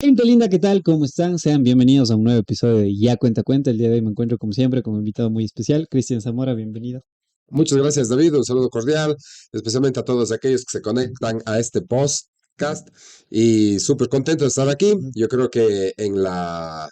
Gente linda, ¿qué tal? ¿Cómo están? Sean bienvenidos a un nuevo episodio de Ya Cuenta Cuenta. El día de hoy me encuentro, como siempre, con un invitado muy especial, Cristian Zamora, bienvenido. Muchas gracias, David. Un saludo cordial, especialmente a todos aquellos que se conectan a este podcast y súper contento de estar aquí. Ujú. Yo creo que en la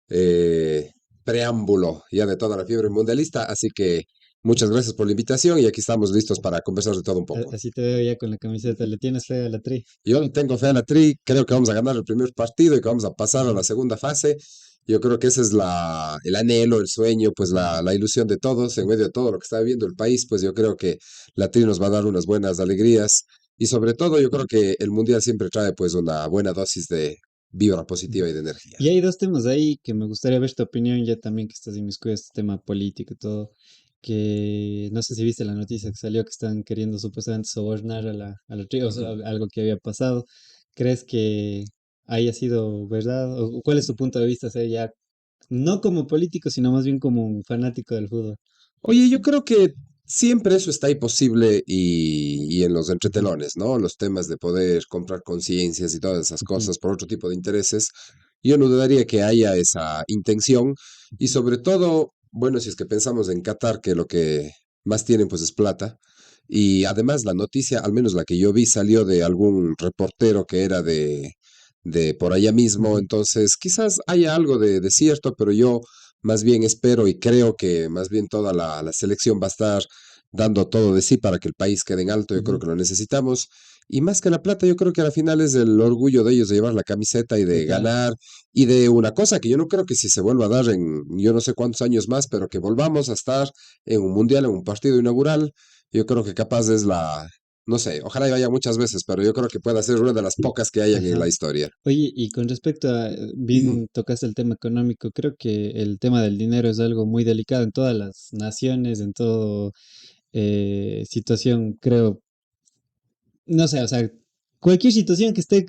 eh, preámbulo ya de toda la fiebre mundialista, así que muchas gracias por la invitación y aquí estamos listos para conversar de todo un poco. Así te veo ya con la camiseta. ¿Le tienes fe a la tri? Yo le tengo fe a la Tri, creo que vamos a ganar el primer partido y que vamos a pasar a la segunda fase. Yo creo que ese es el anhelo, el sueño, pues la ilusión de todos, en medio de todo lo que está viviendo el país, pues yo creo que la Tri nos va a dar unas buenas alegrías y sobre todo yo creo que el Mundial siempre trae pues una buena dosis de vibra positiva y de energía. Y hay dos temas ahí que me gustaría ver tu opinión, ya también que estás inmiscuido en este tema político y todo, que no sé si viste la noticia que salió que están queriendo supuestamente sobornar a la tri, o sea, algo que había pasado. ¿Crees que haya sido verdad? ¿O cuál es tu punto de vista? O sea, ya no como político, sino más bien como un fanático del fútbol. Oye, yo creo que siempre eso está ahí posible y en los Ujú, entretelones, ¿no? Los temas de poder comprar conciencias y todas esas ujú, cosas por otro tipo de intereses. Yo no dudaría que haya esa intención y ujú, sobre todo, bueno, si es que pensamos en Qatar, que lo que más tienen pues es plata. Y además la noticia, al menos la que yo vi, salió de algún reportero que era de por allá mismo, ujú, entonces quizás haya algo de cierto, pero yo más bien espero y creo que más bien toda la selección va a estar dando todo de sí para que el país quede en alto. Yo creo ujú. que lo necesitamos. Y más que la plata, yo creo que al final es el orgullo de ellos de llevar la camiseta y de Total. ganar y de una cosa que yo no creo que si se vuelva a dar en yo no sé cuántos años más, pero que volvamos a estar en un mundial, en un partido inaugural, yo creo que capaz es no sé, ojalá y vaya muchas veces, pero yo creo que pueda ser una de las pocas que hayan en la Ajá. historia. Oye, y con respecto a, bien tocaste el tema económico, creo que el tema del dinero es algo muy delicado en todas las naciones, en toda situación, creo. No sé, o sea, cualquier situación que esté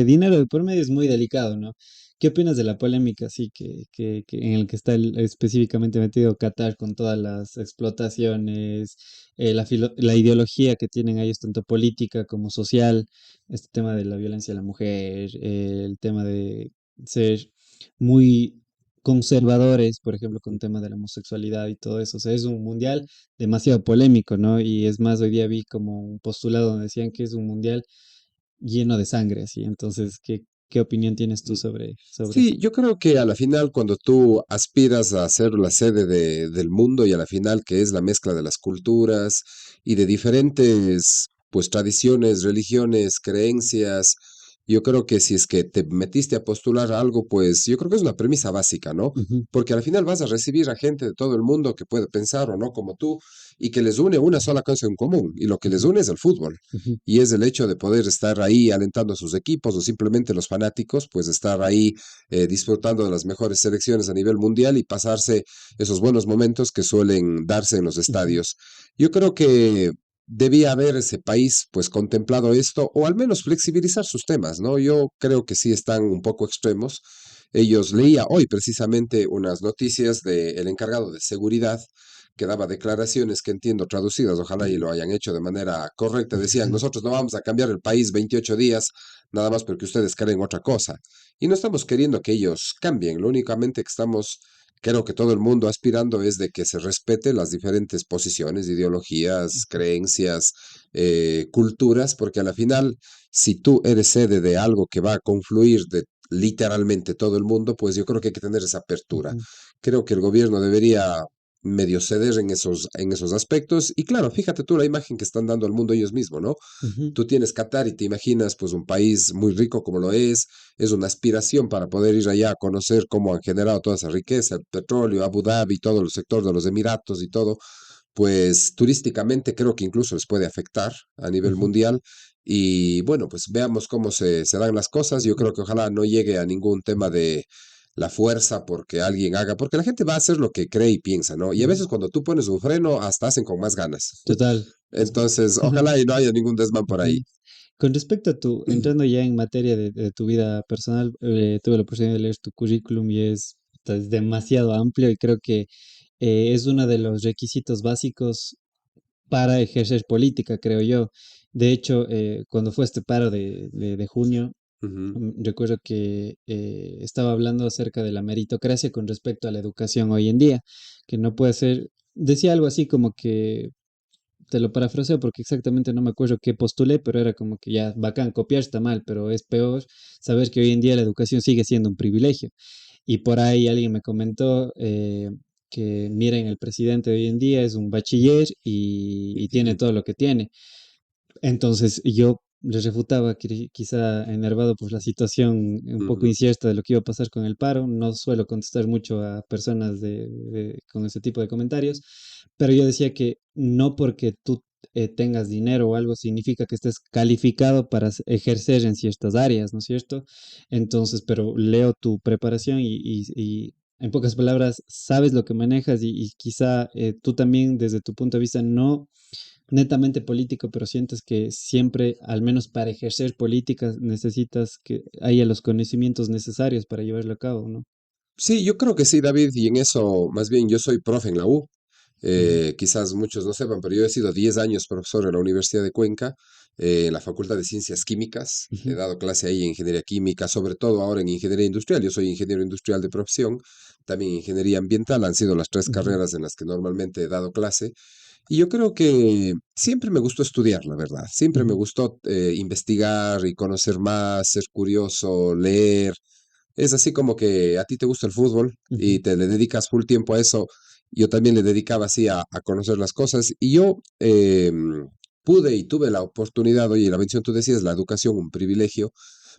dinero de por medio es muy delicado, ¿no? ¿Qué opinas de la polémica, sí, en el que está específicamente metido Qatar con todas las explotaciones, la ideología que tienen ellos, tanto política como social, este tema de la violencia a la mujer, el tema de ser muy conservadores, por ejemplo, con el tema de la homosexualidad y todo eso? O sea, es un mundial demasiado polémico, ¿no? Y es más, hoy día vi como un postulado donde decían que es un mundial lleno de sangre, así. Entonces, ¿qué opinión tienes tú sobre eso? Sí, yo creo que a la final cuando tú aspiras a ser la sede del mundo y a la final que es la mezcla de las culturas y de diferentes pues tradiciones, religiones, creencias, yo creo que si es que te metiste a postular algo, pues yo creo que es una premisa básica, ¿no? Ujú, Porque al final vas a recibir a gente de todo el mundo que puede pensar o no como tú y que les une una sola cosa en común y lo que les ujú, une es el fútbol ujú, y es el hecho de poder estar ahí alentando a sus equipos o simplemente los fanáticos, pues estar ahí disfrutando de las mejores selecciones a nivel mundial y pasarse esos buenos momentos que suelen darse en los ujú, estadios. Yo creo que debía haber ese país pues contemplado esto o al menos flexibilizar sus temas, ¿no? Yo creo que sí están un poco extremos. Ellos leía hoy precisamente unas noticias del encargado de seguridad que daba declaraciones que entiendo traducidas, ojalá y lo hayan hecho de manera correcta. Decían, nosotros no vamos a cambiar el país 28 días nada más porque ustedes creen otra cosa. Y no estamos queriendo que ellos cambien, lo únicamente que estamos, creo que todo el mundo aspirando es de que se respete las diferentes posiciones, ideologías, creencias, culturas, porque a la final, si tú eres sede de algo que va a confluir de literalmente todo el mundo, pues yo creo que hay que tener esa apertura. ujú, Creo que el gobierno debería medio ceder en esos aspectos. Y claro, fíjate tú la imagen que están dando al mundo ellos mismos, ¿no? ujú, Tú tienes Qatar y te imaginas pues un país muy rico como lo es una aspiración para poder ir allá a conocer cómo han generado toda esa riqueza, el petróleo, Abu Dhabi, todo el sector de los Emiratos y todo, pues turísticamente creo que incluso les puede afectar a nivel ujú, mundial. Y bueno, pues veamos cómo se dan las cosas. Yo ujú, creo que ojalá no llegue a ningún tema de la fuerza porque alguien haga, porque la gente va a hacer lo que cree y piensa, ¿no? Y a ujú. veces cuando tú pones un freno, hasta hacen con más ganas. Total. Entonces, ojalá y no haya ningún desmán por ahí. Ujú. Con respecto a tu, entrando ya en materia de tu vida personal, tuve la oportunidad de leer tu currículum y es demasiado amplio y creo que es uno de los requisitos básicos para ejercer política, creo yo. De hecho, cuando fue este paro de junio, Ujú, Recuerdo que estaba hablando acerca de la meritocracia con respecto a la educación hoy en día, que no puede ser, decía algo así como que, te lo parafraseo porque exactamente no me acuerdo qué postulé, pero era como que ya, bacán, copiar está mal, pero es peor saber que hoy en día la educación sigue siendo un privilegio. Y por ahí alguien me comentó que, miren, el presidente de hoy en día es un bachiller y tiene ujú, todo lo que tiene. Entonces yo les refutaba, quizá enervado por la situación un poco ujú. incierta de lo que iba a pasar con el paro. No suelo contestar mucho a personas con ese tipo de comentarios, pero yo decía que no porque tú tengas dinero o algo significa que estés calificado para ejercer en ciertas áreas, ¿no es cierto? Entonces, pero leo tu preparación y en pocas palabras, sabes lo que manejas y quizá tú también desde tu punto de vista no netamente político, pero sientes que siempre, al menos para ejercer políticas, necesitas que haya los conocimientos necesarios para llevarlo a cabo, ¿no? Sí, yo creo que sí, David, y en eso, más bien, yo soy profe en la U. Ujú, Quizás muchos no sepan, pero yo he sido 10 años profesor en la Universidad de Cuenca, en la Facultad de Ciencias Químicas. He ujú, dado clase ahí en ingeniería química, sobre todo ahora en ingeniería industrial. Yo soy ingeniero industrial de profesión, también ingeniería ambiental. Han sido las tres ujú, carreras en las que normalmente he dado clase. Y yo creo que siempre me gustó estudiar, la verdad. Siempre me ujú, gustó investigar y conocer más, ser curioso, leer. Es así como que a ti te gusta el fútbol y ujú, te le dedicas full tiempo a eso. Yo también le dedicaba así a conocer las cosas y yo pude y tuve la oportunidad, oye, la bendición, tú decías, la educación, un privilegio.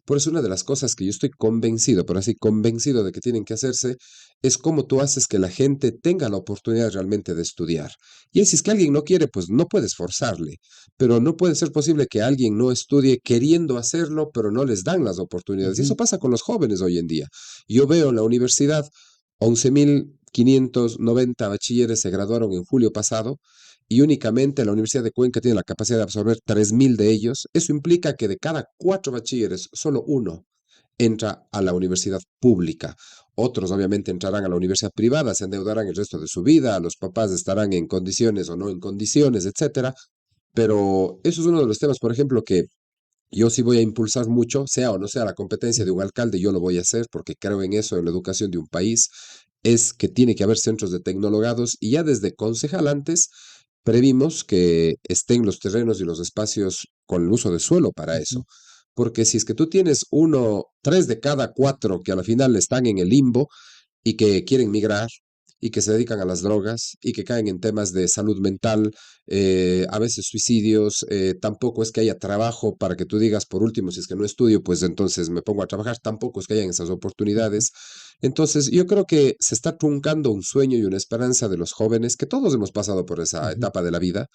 Por eso una de las cosas que yo estoy convencido, pero así convencido de que tienen que hacerse, es cómo tú haces que la gente tenga la oportunidad realmente de estudiar. Y si es que alguien no quiere, pues no puedes forzarle, pero no puede ser posible que alguien no estudie queriendo hacerlo, pero no les dan las oportunidades. Y eso ujú, pasa con los jóvenes hoy en día. Yo veo en la universidad 11.590 bachilleres se graduaron en julio pasado y únicamente la Universidad de Cuenca tiene la capacidad de absorber 3.000 de ellos. Eso implica que de cada 4 bachilleres, solo uno entra a la universidad pública. Otros obviamente entrarán a la universidad privada, se endeudarán el resto de su vida, los papás estarán en condiciones o no en condiciones, etcétera. Pero eso es uno de los temas, por ejemplo, que yo sí voy a impulsar mucho, sea o no sea la competencia de un ujú, alcalde, yo lo voy a hacer porque creo en eso, en la educación de un país, es que tiene que haber centros de tecnologados y ya desde concejal antes previmos que estén los terrenos y los espacios con el uso de suelo para ujú, eso. Porque si es que tú tienes uno, 3 de cada 4 que a la final están en el limbo, y que quieren migrar y que se dedican a las drogas y que caen en temas de salud mental, a veces suicidios, tampoco es que haya trabajo para que tú digas, por último, si es que no estudio, pues entonces me pongo a trabajar, tampoco es que hayan esas ujú, oportunidades. Entonces, yo creo que se está truncando un sueño y una esperanza de los jóvenes, que todos hemos pasado por esa ujú, etapa de la vida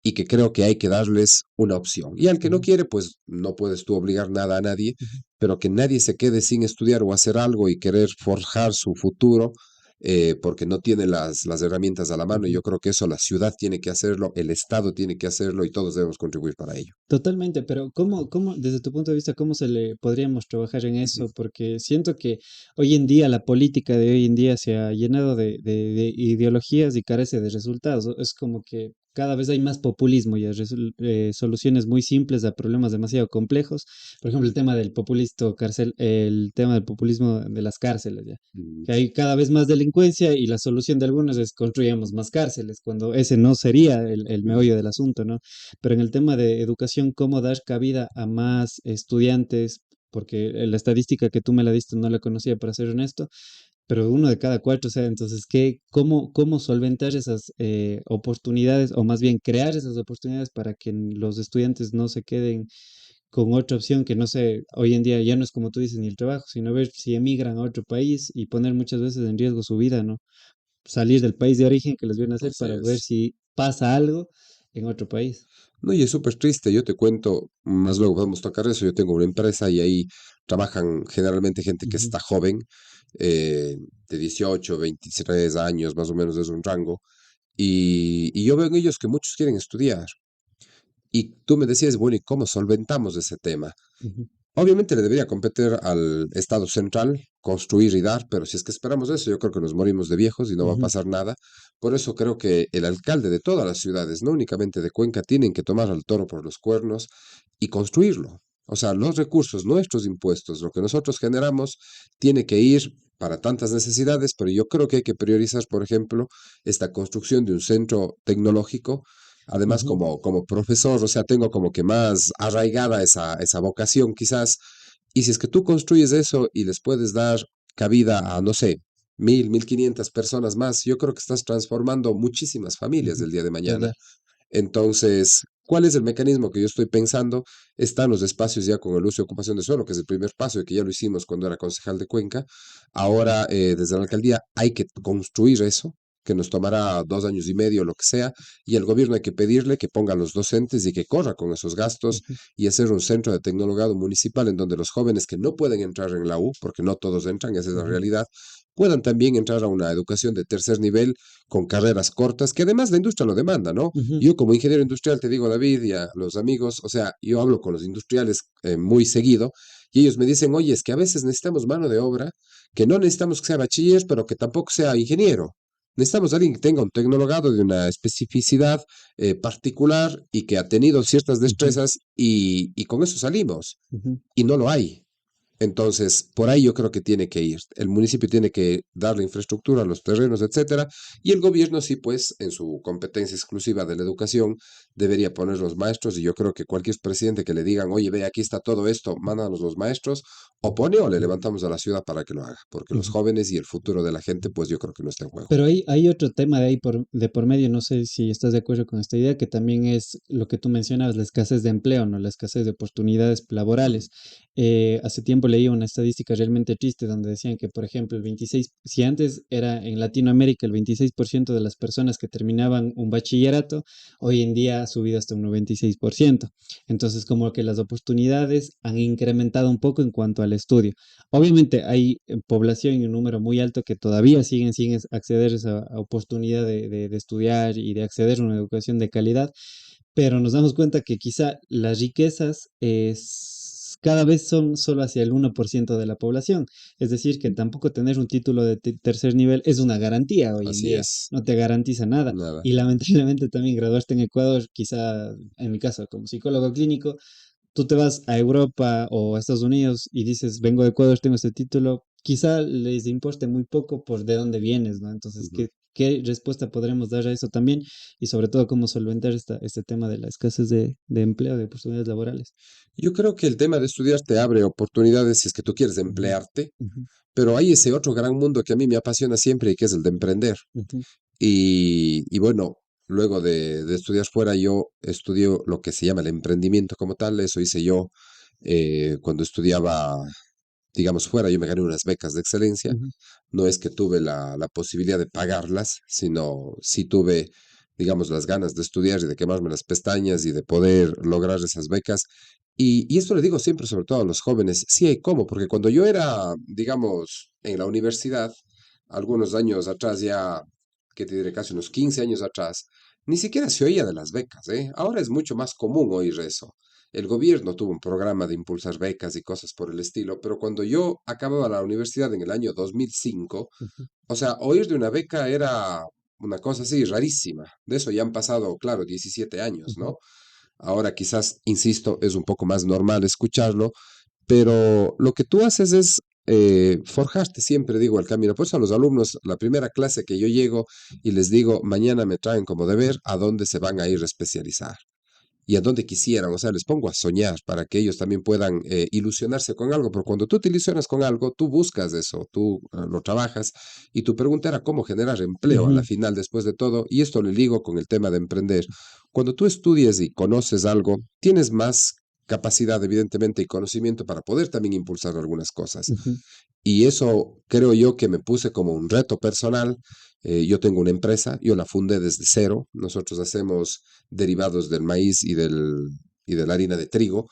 y que creo que hay que darles una opción. Y al que no ujú, quiere, pues no puedes tú obligar nada a nadie, ujú. pero que nadie se quede sin estudiar o hacer algo y querer forjar su futuro porque no tiene las herramientas a la mano. Y Ujú. yo creo que eso la ciudad tiene que hacerlo, el Estado tiene que hacerlo y todos debemos contribuir para ello. Totalmente, pero desde tu punto de vista, cómo se le podríamos trabajar en eso? Porque siento que hoy en día, la política de hoy en día se ha llenado de ideologías y carece de resultados. Es como que cada vez hay más populismo y soluciones muy simples a problemas demasiado complejos. Por ejemplo, el tema del populismo de las cárceles, ya. Mm, Que hay cada vez más delincuencia y la solución de algunos es construyamos más cárceles, cuando ese no sería el mm, meollo del asunto, ¿no? Pero en el tema de educación, ¿cómo dar cabida a más estudiantes? Porque la estadística que tú me la diste no la conocía, para ser honesto, pero uno de cada cuatro, o sea, entonces, cómo solventar esas oportunidades, o más bien crear esas oportunidades para que los estudiantes no se queden con otra opción que no sé, hoy en día ya no es como tú dices ni el trabajo, sino ver si emigran a otro país y poner muchas veces en riesgo su vida, ¿no? Salir del país de origen que les viene a hacer así para ver es. si pasa algo en otro país. No, y es súper triste, yo te cuento, más luego podemos tocar eso, yo tengo una empresa y ahí trabajan generalmente gente que Ujú, está joven, de 18, 23 años, más o menos es un rango, y yo veo en ellos que muchos quieren estudiar. Y tú me decías, bueno, ¿y cómo solventamos ese tema? ujú. Obviamente le debería competir al Estado central, construir y dar, pero si es que esperamos eso, yo creo que nos morimos de viejos y no va a Ujú, pasar nada. Por eso creo que el alcalde de todas las ciudades, no únicamente de Cuenca, tienen que tomar al toro por los cuernos y construirlo. O sea, los recursos, nuestros impuestos, lo que nosotros generamos, tiene que ir para tantas necesidades, pero yo creo que hay que priorizar, por ejemplo, esta construcción de un centro tecnológico. Además, Ujú, como profesor, o sea, tengo como que más arraigada esa vocación quizás. Y si es que tú construyes eso y les puedes dar cabida a, no sé, 1.000, 1.500 personas más, yo creo que estás transformando muchísimas familias ujú, del día de mañana. ¿verdad? Entonces, ¿cuál es el mecanismo que yo estoy pensando? Están los espacios ya con el uso y ocupación de suelo, que es el primer paso y que ya lo hicimos cuando era concejal de Cuenca. Ahora, desde la alcaldía, hay que construir eso, que nos tomará 2 años y medio, lo que sea, y el gobierno hay que pedirle que ponga a los docentes y que corra con esos gastos Ujú, y hacer un centro de tecnologado municipal en donde los jóvenes que no pueden entrar en la U, porque no todos entran, esa es la ujú, realidad, puedan también entrar a una educación de tercer nivel con carreras cortas, que además la industria lo demanda, ¿no? ujú, Yo como ingeniero industrial te digo, David, y a los amigos, o sea, yo hablo con los industriales muy seguido y ellos me dicen, oye, es que a veces necesitamos mano de obra, que no necesitamos que sea bachiller, pero que tampoco sea ingeniero. Necesitamos a alguien que tenga un tecnologado de una especificidad particular y que ha tenido ciertas ujú, destrezas y con eso salimos. ujú. Y no lo hay. Entonces, por ahí yo creo que tiene que ir. El municipio tiene que dar la infraestructura, los terrenos, etcétera, y el gobierno sí, pues, en su competencia exclusiva de la educación, debería poner los maestros, y yo creo que cualquier presidente que le digan, oye, ve, aquí está todo esto, mándanos los maestros, o pone o le levantamos a la ciudad para que lo haga, porque los Ujú. jóvenes y el futuro de la gente, pues yo creo que no está en juego. Pero hay otro tema de ahí de por medio, no sé si estás de acuerdo con esta idea, que también es lo que tú mencionabas, la escasez de empleo, ¿no? La escasez de oportunidades Ujú. laborales. Hace tiempo leí una estadística realmente triste donde decían que, por ejemplo, el 26, si antes era en Latinoamérica el 26% de las personas que terminaban un bachillerato, hoy en día ha subido hasta un 96%. Entonces, como que las oportunidades han incrementado un poco en cuanto al estudio. Obviamente hay población y un número muy alto que todavía siguen sin acceder a esa oportunidad de estudiar y de acceder a una educación de calidad, pero nos damos cuenta que quizá las riquezas cada vez son solo hacia el 1% de la población. Es decir, que tampoco tener un título de tercer nivel es una garantía hoy en Así día, es. no te garantiza nada. Nada. Y lamentablemente también graduarte en Ecuador, quizá en mi caso como psicólogo clínico, tú te vas a Europa o a Estados Unidos y dices, vengo de Ecuador, tengo este título, quizá les importe muy poco por de dónde vienes, ¿no? Entonces, Ujú. qué respuesta podremos dar a eso también? Y sobre todo, cómo solventar este tema de la escasez de empleo, de oportunidades laborales. Yo creo que el tema de estudiar te abre oportunidades si es que tú quieres Ujú, emplearte, ujú, pero hay ese otro gran mundo que a mí me apasiona siempre y que es el de emprender. ujú, Y bueno, luego de estudiar fuera, yo estudié lo que se llama el emprendimiento como tal. Eso hice yo cuando estudiaba, digamos, fuera. Yo me gané unas becas de excelencia. ujú, No es que tuve la posibilidad de pagarlas, sino sí tuve, digamos, las ganas de estudiar y de quemarme las pestañas y de poder lograr esas becas. Y esto le digo siempre, sobre todo a los jóvenes, sí hay cómo, porque cuando yo era, digamos, en la universidad, algunos años atrás ya, que te diré casi unos 15 años atrás, ni siquiera se oía de las becas, ¿eh? Ahora es mucho más común oír eso. El gobierno tuvo un programa de impulsar becas y cosas por el estilo, pero cuando yo acababa la universidad en el año 2005, ujú, o sea, oír de una beca era una cosa así rarísima. De eso ya han pasado, claro, 17 años, ujú, ¿no? Ahora quizás, insisto, es un poco más normal escucharlo, pero lo que tú haces es forjarte, siempre digo, el camino. Por eso a los alumnos, la primera clase que yo llego y les digo, mañana me traen como deber a dónde se van a ir a especializar y a donde quisieran, o sea, les pongo a soñar para que ellos también puedan ilusionarse con algo, porque cuando tú te ilusionas con algo, tú buscas eso, tú lo trabajas y tu pregunta era cómo generar empleo a la ujú, final después de todo, y esto le digo con el tema de emprender. Cuando tú estudias y conoces algo, tienes más capacidad, evidentemente, y conocimiento para poder también impulsar algunas cosas. ujú, Y eso creo yo que me puse como un reto personal. Yo tengo una empresa, yo la fundé desde cero. Nosotros hacemos derivados del maíz y de la harina de trigo.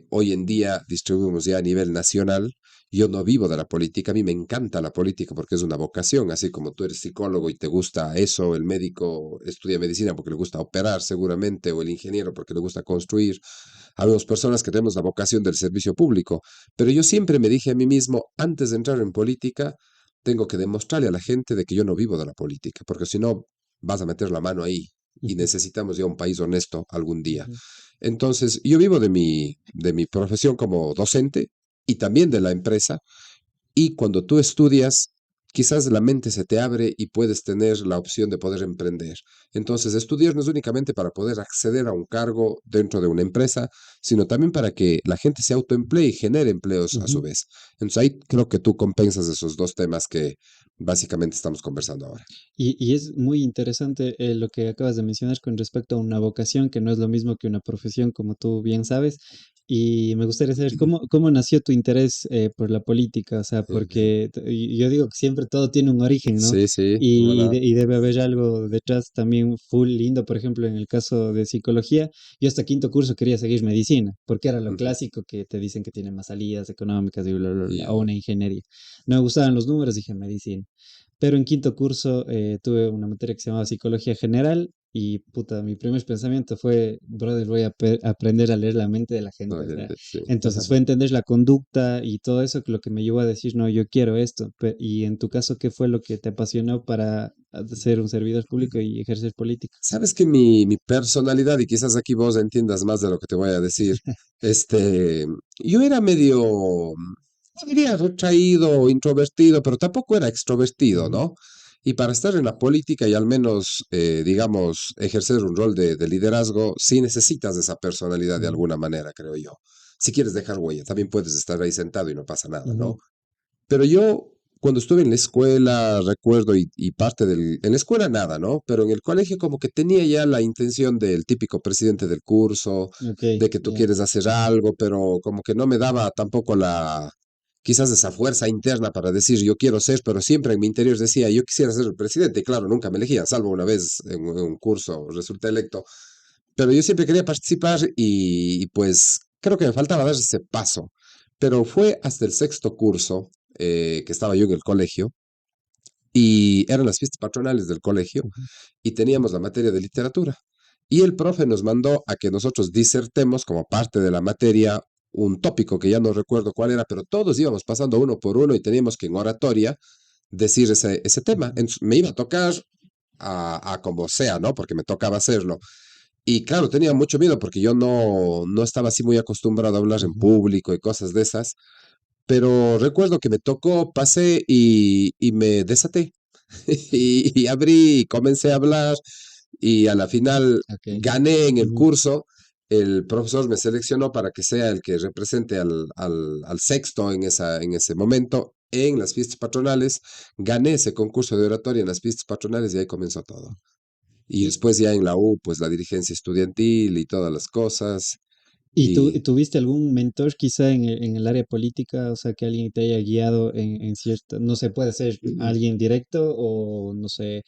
Hoy en día distribuimos ya a nivel nacional. Yo no vivo de la política, a mí me encanta la política porque es una vocación, así como tú eres psicólogo y te gusta eso, el médico estudia medicina porque le gusta operar seguramente, o el ingeniero porque le gusta construir. Habemos personas que tenemos la vocación del servicio público, pero yo siempre me dije a mí mismo, antes de entrar en política, tengo que demostrarle a la gente de que yo no vivo de la política, porque si no, vas a meter la mano ahí y ujú, necesitamos ya un país honesto algún día. ujú. Entonces, yo vivo de mi profesión como docente y también de la empresa. Y cuando tú estudias, quizás la mente se te abre y puedes tener la opción de poder emprender. Entonces, estudiar no es únicamente para poder acceder a un cargo dentro de una empresa, sino también para que la gente se autoemplee y genere empleos a su Ujú. vez. Entonces, ahí creo que tú compensas esos dos temas que básicamente estamos conversando ahora. Y es muy interesante lo que acabas de mencionar con respecto a una vocación, que no es lo mismo que una profesión, como tú bien sabes. Y me gustaría saber cómo nació tu interés por la política, o sea, porque yo digo que siempre todo tiene un origen, ¿no? Sí, sí, Y, bueno, y debe haber algo detrás también full lindo, por ejemplo, en el caso de psicología, yo hasta quinto curso quería seguir medicina, porque era lo ujú, clásico que te dicen que tiene más salidas económicas y bla, bla, bla, o ya, una ingeniería. No me gustaban los números, dije medicina. Pero en quinto curso tuve una materia que se llamaba Psicología General y puta, mi primer pensamiento fue, brother, voy a aprender a leer la mente de la la gente. O sea, gente, sí. entonces fue entender la conducta y todo eso que lo que me llevó a decir, no, yo quiero esto. Y en tu caso, ¿qué fue lo que te apasionó para ser un servidor público y ejercer política? Sabes que mi personalidad, y quizás aquí vos entiendas más de lo que te voy a decir, yo era medio, no diría retraído o introvertido, pero tampoco era extrovertido, Ujú, ¿no? Y para estar en la política y al menos, digamos, ejercer un rol de liderazgo, sí necesitas de esa personalidad de ujú, alguna manera, creo yo. Si quieres dejar huella, también puedes estar ahí sentado y no pasa nada, ¿no? ujú, Pero yo, cuando estuve en la escuela, recuerdo, y parte del, en la escuela nada, ¿no? Pero en el colegio como que tenía ya la intención del típico presidente del curso, ok, de que tú ya. quieres hacer algo, pero como que no me daba tampoco quizás esa fuerza interna para decir yo quiero ser, pero siempre en mi interior decía yo quisiera ser el presidente, y claro, nunca me elegían, salvo una vez en un curso resulté electo, pero yo siempre quería participar y pues creo que me faltaba dar ese paso. Pero fue hasta el sexto curso que estaba yo en el colegio y eran las fiestas patronales del colegio Ujú, y teníamos la materia de literatura. Y el profe nos mandó a que nosotros disertemos como parte de la materia un tópico que ya no recuerdo cuál era, pero todos íbamos pasando uno por uno y teníamos que en oratoria decir ese tema. ujú, Entonces, me iba a tocar a como sea, ¿no? Porque me tocaba hacerlo. Y claro, tenía mucho miedo porque yo no estaba así muy acostumbrado a hablar en ujú. público y cosas de esas, pero recuerdo que me tocó, pasé y me desaté. Y abrí y comencé a hablar y a la final Ok. gané en el Ujú. curso. El profesor me seleccionó para que sea el que represente al sexto en ese momento en las fiestas patronales. Gané ese concurso de oratoria en las fiestas patronales y ahí comenzó todo. Y Y, después ya en la U, pues la dirigencia estudiantil y todas las cosas. ¿Y tú Y tuviste algún mentor quizá en el área política? O sea, que alguien te haya guiado en cierta, no sé, puede ser alguien directo o no sé,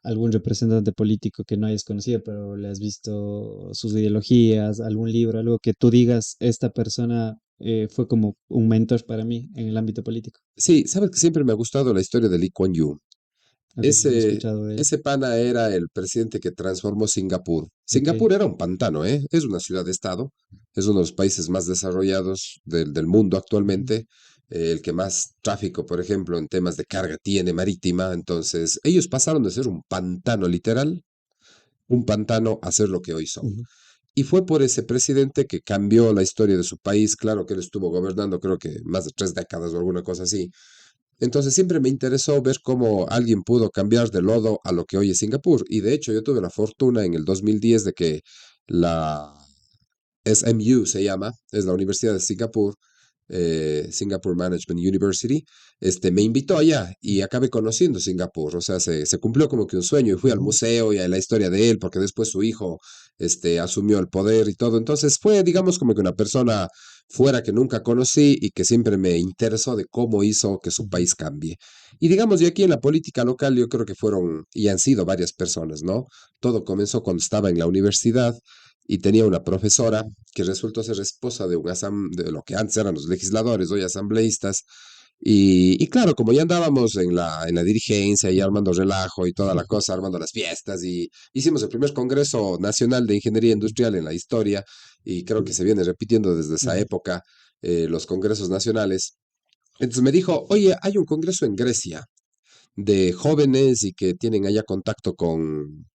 algún representante político que no hayas conocido, pero le has visto sus ideologías, algún libro, algo que tú digas, esta persona fue como un mentor para mí en el ámbito político. sí, sabes que siempre me ha gustado la historia de Lee Kuan Yew. Ok, no he Ese, escuchado de él. ese pana era el presidente que transformó Singapur. Ok. Singapur era un pantano, ¿eh? Es una ciudad-estado, es uno de los países más desarrollados del mundo Ujú, actualmente, el que más tráfico, por ejemplo, en temas de carga tiene marítima. Entonces, ellos pasaron de ser un pantano literal, un pantano, a ser lo que hoy son. ujú, Y fue por ese presidente que cambió la historia de su país. Claro que él estuvo gobernando, creo que más de 3 décadas o alguna cosa así. Entonces siempre me interesó ver cómo alguien pudo cambiar de lodo a lo que hoy es Singapur. Y de hecho yo tuve la fortuna en el 2010 de que la SMU se llama, es la Universidad de Singapur, Singapore Management University, me invitó allá y acabé conociendo Singapur. O sea, se cumplió como que un sueño y fui al ujú, museo y a la historia de él, porque después su hijo asumió el poder y todo. Entonces fue, digamos, como que una persona fuera que nunca conocí y que siempre me interesó de cómo hizo que su ujú, país cambie. Y digamos, y aquí en la política local yo creo que fueron y han sido varias personas, ¿no? Todo comenzó cuando estaba en la universidad y tenía una profesora que resultó ser esposa de, de lo que antes eran los legisladores, hoy asambleístas. Y claro, como ya andábamos en la dirigencia y ujú, armando relajo y toda la cosa, armando las fiestas, y hicimos el primer Congreso Nacional de Ingeniería ujú, Industrial en la historia, y creo que se viene repitiendo desde esa ujú, época los congresos nacionales. Entonces me dijo, oye, hay un congreso en Grecia de jóvenes y que tienen allá contacto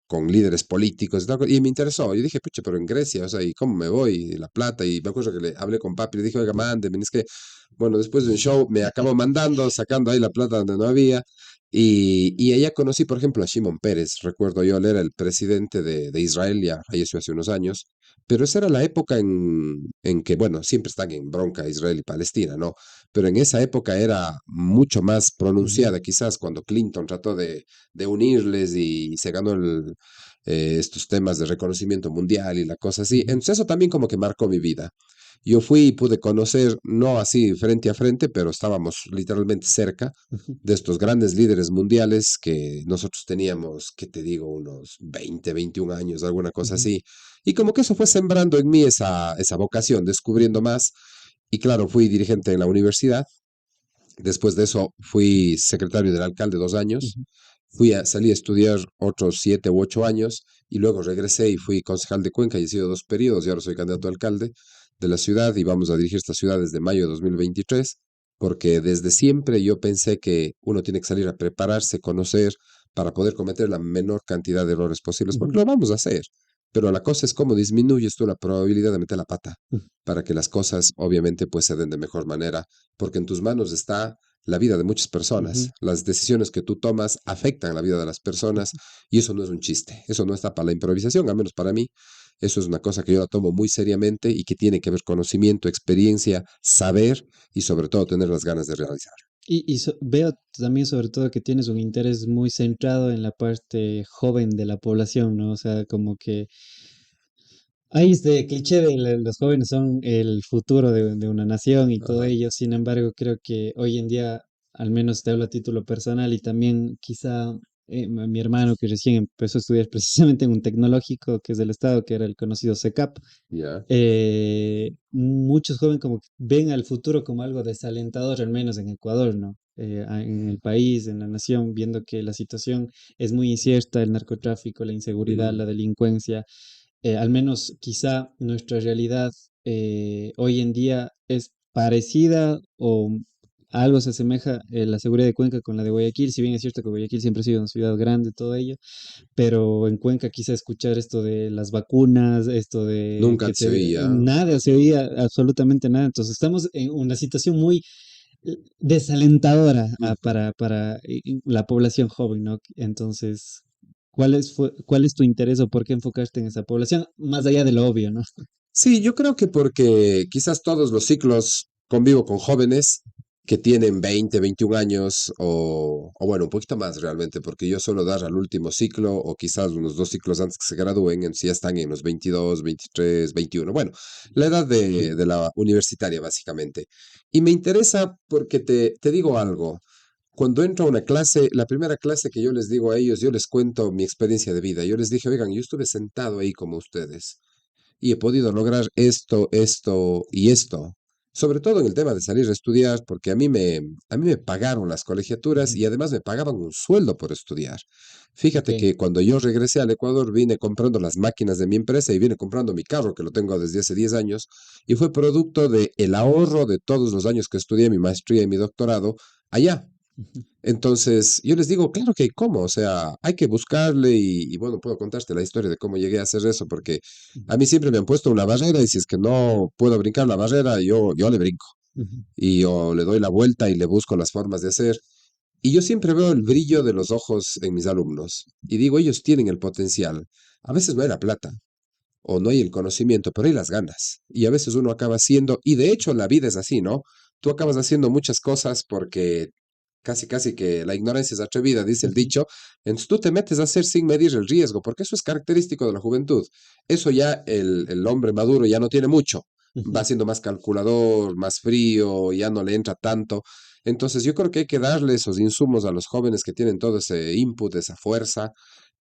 con líderes políticos y tal, y me interesó. Yo dije, pucha, pero en Grecia, o sea, ¿y cómo me voy? Y la plata, y me acuerdo que le hablé con papi, le dije, oiga, mándeme, es que, bueno, después de un show me acabó mandando, sacando ahí la plata donde no había, y allá conocí, por ejemplo, a Shimon Peres, recuerdo yo, él era el presidente de Israel, ya falleció hace unos años, pero esa era la época en que, bueno, siempre están en bronca Israel y Palestina, ¿no? Pero en esa época era mucho más Ujú, pronunciada, quizás cuando Clinton trató de unirles y se ganó estos temas de reconocimiento mundial y la cosa así. ujú, Entonces eso también como que marcó mi vida. Yo fui y pude conocer, no así frente a frente, pero estábamos literalmente cerca ujú, de estos grandes líderes mundiales que nosotros teníamos, ¿qué te digo? Unos 20, 21 años, alguna cosa ujú, así. Y como que eso fue sembrando en mí esa vocación, descubriendo ujú, más. Y claro, fui dirigente en la universidad. Después de eso fui secretario del alcalde 2 años. ujú, Salí a estudiar otros 7 u 8 años y luego regresé y fui concejal de Cuenca y he sido 2 periodos y ahora soy candidato a alcalde de la ciudad y vamos a dirigir esta ciudad desde mayo de 2023 porque desde siempre yo pensé que uno tiene que salir a prepararse, conocer para poder cometer la menor cantidad de errores posibles, ujú, porque lo vamos a hacer. Pero la cosa es cómo disminuyes tú la probabilidad de meter la pata ujú, para que las cosas obviamente pues se den de mejor manera, porque en tus manos está la vida de muchas personas. ujú, Las decisiones que tú tomas afectan la vida de las personas y eso no es un chiste, eso no está para la improvisación, al menos para mí. Eso es una cosa que yo la tomo muy seriamente y que tiene que ver conocimiento, experiencia, saber y sobre todo tener las ganas de realizar. Veo también sobre todo que tienes un interés muy centrado en la parte joven de la población, ¿no? O sea, como que hay este cliché de los jóvenes son el futuro de una nación y todo Ajá, ello. Sin embargo, creo que hoy en día, al menos te hablo a título personal y también quizá mi hermano que recién empezó a estudiar precisamente en un tecnológico que es del estado, que era el conocido CECAP, ya. muchos jóvenes como que ven al futuro como algo desalentador, al menos en Ecuador, ¿no? En el país, en la nación, viendo que la situación es muy incierta, el narcotráfico, la inseguridad, Ujú. la delincuencia, al menos quizá nuestra realidad hoy en día es parecida o algo se asemeja la seguridad de Cuenca con la de Guayaquil, si bien es cierto que Guayaquil siempre ha sido una ciudad grande, todo ello, pero en Cuenca quise escuchar esto de las vacunas, esto de Nunca que se oía. nada, se oía absolutamente nada. Entonces estamos en una situación muy desalentadora Ujú. para la población joven, ¿no? Entonces, ¿cuál es tu interés o por qué enfocaste en esa población? Más allá de lo obvio, ¿no? Sí, yo creo que porque quizás todos los ciclos convivo con jóvenes que tienen 20, 21 años o bueno, un poquito más realmente, porque yo suelo dar al último ciclo o quizás unos 2 ciclos antes que se gradúen, en sí ya están en los 22, 23, 21. Bueno, la edad de la universitaria básicamente. Y me interesa porque te digo algo. Cuando entro a una clase, la primera clase que yo les digo a ellos, yo les cuento mi experiencia de vida. Yo les dije, oigan, yo estuve sentado ahí como ustedes y he podido lograr esto, esto y esto. Sobre todo en el tema de salir a estudiar, porque a mí me pagaron las colegiaturas Ujú, y además me pagaban un sueldo por estudiar. ok. Fíjate que cuando yo regresé al Ecuador vine comprando las máquinas de mi empresa y vine comprando mi carro, que lo tengo desde hace 10 años, y fue producto de el ahorro de todos los años que estudié mi maestría y mi doctorado allá. Ujú, Entonces, yo les digo, claro que hay cómo, o sea, hay que buscarle y bueno, puedo contarte la historia de cómo llegué a hacer eso, porque ujú, a mí siempre me han puesto una barrera y si es que no puedo brincar la barrera, yo le brinco ujú, y yo le doy la vuelta y le busco las formas de hacer. Y yo siempre veo el brillo de los ojos en mis alumnos y digo, ellos tienen el potencial. A veces no hay la plata o no hay el conocimiento, pero hay las ganas. Y a veces uno acaba haciendo, y de hecho la vida es así, ¿no? Tú acabas haciendo muchas cosas porque casi, casi que la ignorancia es atrevida, dice el ujú, dicho. Entonces tú te metes a hacer sin medir el riesgo, porque eso es característico de la juventud. Eso ya el hombre maduro ya no tiene mucho. Va ujú, siendo más calculador, más frío, ya no le entra tanto. Entonces yo creo que hay que darle esos insumos a los jóvenes que tienen todo ese input, esa fuerza,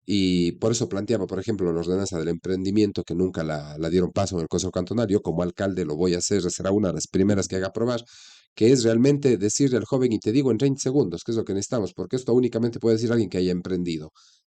y por eso planteaba, por ejemplo, la ordenanza del emprendimiento, que nunca la dieron paso en el Consejo Cantonal. Yo como alcalde lo voy a hacer, será una de las primeras que haga aprobar, que es realmente decirle al joven, y te digo en 30 segundos, qué es lo que necesitamos, porque esto únicamente puede decir alguien que haya emprendido.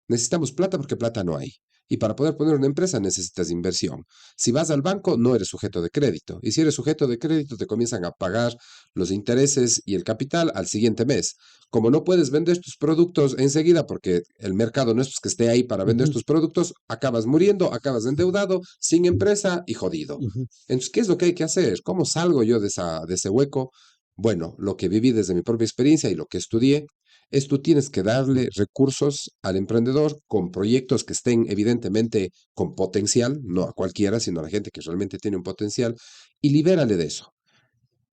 Necesitamos plata porque plata no hay. Y para poder poner una empresa necesitas inversión. Si vas al banco, no eres sujeto de crédito. Y si eres sujeto de crédito, te comienzan a pagar los intereses y el capital al siguiente mes. Como no puedes vender tus productos enseguida, porque el mercado no es que esté ahí para vender Ujú, tus productos, acabas muriendo, acabas endeudado, sin empresa y jodido. ujú, Entonces, ¿qué es lo que hay que hacer? ¿Cómo salgo yo de ese hueco? Bueno, lo que viví desde mi propia experiencia y lo que estudié es tú tienes que darle recursos al emprendedor con proyectos que estén evidentemente con potencial, no a cualquiera, sino a la gente que realmente tiene un potencial, y libérale de eso.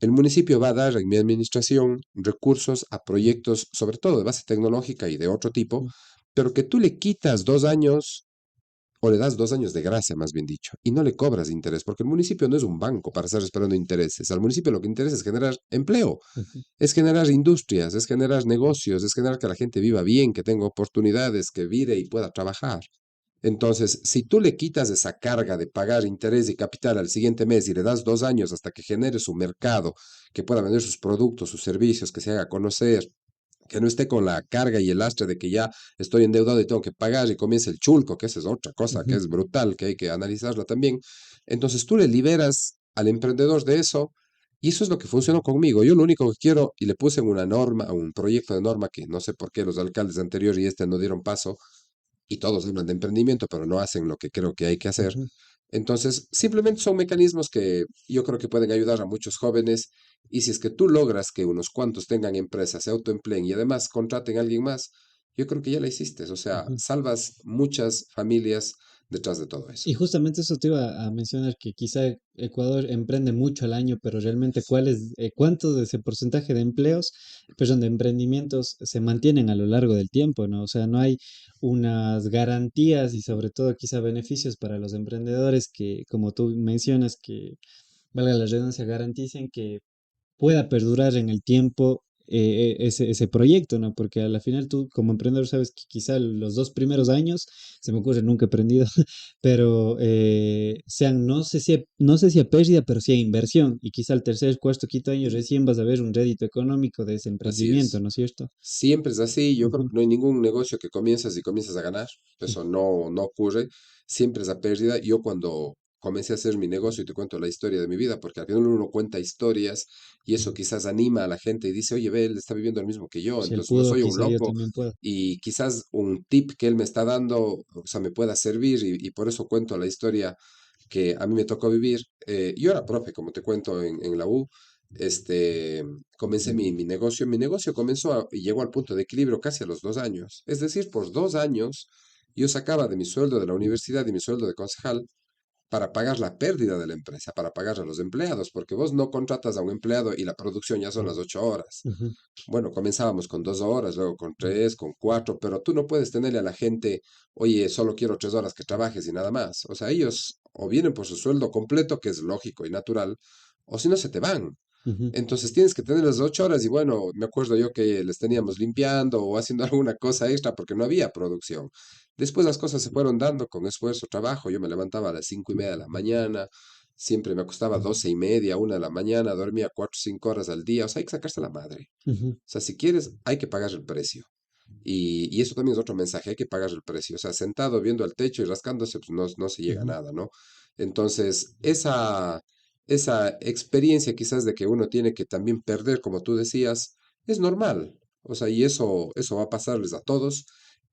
El municipio va a dar en mi administración recursos a proyectos, sobre todo de base tecnológica y de otro tipo, ujú, pero que tú le quitas 2 años o le das 2 años de gracia, más bien dicho, y no le cobras interés, porque el municipio no es un banco para estar esperando intereses. Al municipio lo que interesa es generar empleo, ujú, es generar industrias, es generar negocios, es generar que la gente viva bien, que tenga oportunidades, que vire y pueda trabajar. Entonces, si tú le quitas esa carga de pagar interés y capital al siguiente mes y le das 2 años hasta que genere su mercado, que pueda vender sus productos, sus servicios, que se haga conocer, que no esté con la carga y el lastre de que ya estoy endeudado y tengo que pagar y comienza el chulco, que esa es otra cosa que ujú. es brutal, que hay que analizarla también. Entonces tú le liberas al emprendedor de eso y eso es lo que funcionó conmigo. Yo lo único que quiero, y le puse en una norma, un proyecto de norma que no sé por qué los alcaldes anteriores y este no dieron paso, y todos hablan de emprendimiento, pero no hacen lo que creo que hay que hacer. Ujú. Entonces, simplemente son mecanismos que yo creo que pueden ayudar a muchos jóvenes y si es que tú logras que unos cuantos tengan empresas, se autoempleen y además contraten a alguien más, yo creo que ya la hiciste. O sea, Ujú. salvas muchas familias detrás de todo eso. Y justamente eso te iba a mencionar, que quizá Ecuador emprende mucho al año, pero realmente cuánto de ese porcentaje de empleos, perdón, de emprendimientos se mantienen a lo largo del tiempo, ¿no? O sea, no hay unas garantías y sobre todo quizá beneficios para los emprendedores que, como tú mencionas, que valga la redundancia, garanticen que pueda perdurar en el tiempo ese proyecto, ¿no? Porque a la final tú como emprendedor sabes que quizá los 2 primeros años, se me ocurre, nunca he emprendido, pero sean, no sé si a pérdida, pero sí a inversión. Y quizá al tercer, cuarto, quinto año recién vas a ver un rédito económico de ese Así emprendimiento, es. ¿no es cierto? Siempre es así. Yo creo Ujú, que no hay ningún negocio que comienzas y comienzas a ganar. Eso no ocurre. Siempre es a pérdida. Yo cuando comencé a hacer mi negocio, y te cuento la historia de mi vida, porque al final uno cuenta historias y eso quizás anima a la gente y dice, oye, ve, él está viviendo lo mismo que yo, si él entonces no pudo, soy un quizá yo loco. también puedo. Y quizás un tip que él me está dando, o sea, me pueda servir y por eso cuento la historia que a mí me tocó vivir. Yo era profe, como te cuento, en la U. Este, comencé mi negocio. Mi negocio comenzó y llegó al punto de equilibrio casi a los 2 años. Es decir, por 2 años yo sacaba de mi sueldo de la universidad y mi sueldo de concejal para pagar la pérdida de la empresa, para pagar a los empleados, porque vos no contratas a un empleado y la producción ya son las 8 horas. Ujú, Bueno, comenzábamos con 2 horas, luego con tres, con cuatro, pero tú no puedes tenerle a la gente, oye, solo quiero 3 horas que trabajes y nada más. O sea, ellos o vienen por su sueldo completo, que es lógico y natural, o si no se te van. ujú, Entonces tienes que tener las 8 horas y bueno, me acuerdo yo que les teníamos limpiando o haciendo alguna cosa extra porque no había producción. Después las cosas se fueron dando con esfuerzo, trabajo. Yo me levantaba a las 5:30 de la mañana, siempre me acostaba 12:30, 1 de la mañana, dormía 4 o 5 horas al día. O sea, hay que sacarse la madre. ujú, O sea, si quieres, hay que pagar el precio. Y eso también es otro mensaje, hay que pagar el precio. O sea, sentado viendo al techo y rascándose, pues no se llega a ujú, nada, ¿no? Entonces, esa experiencia quizás de que uno tiene que también perder, como tú decías, es normal. O sea, y eso va a pasarles a todos.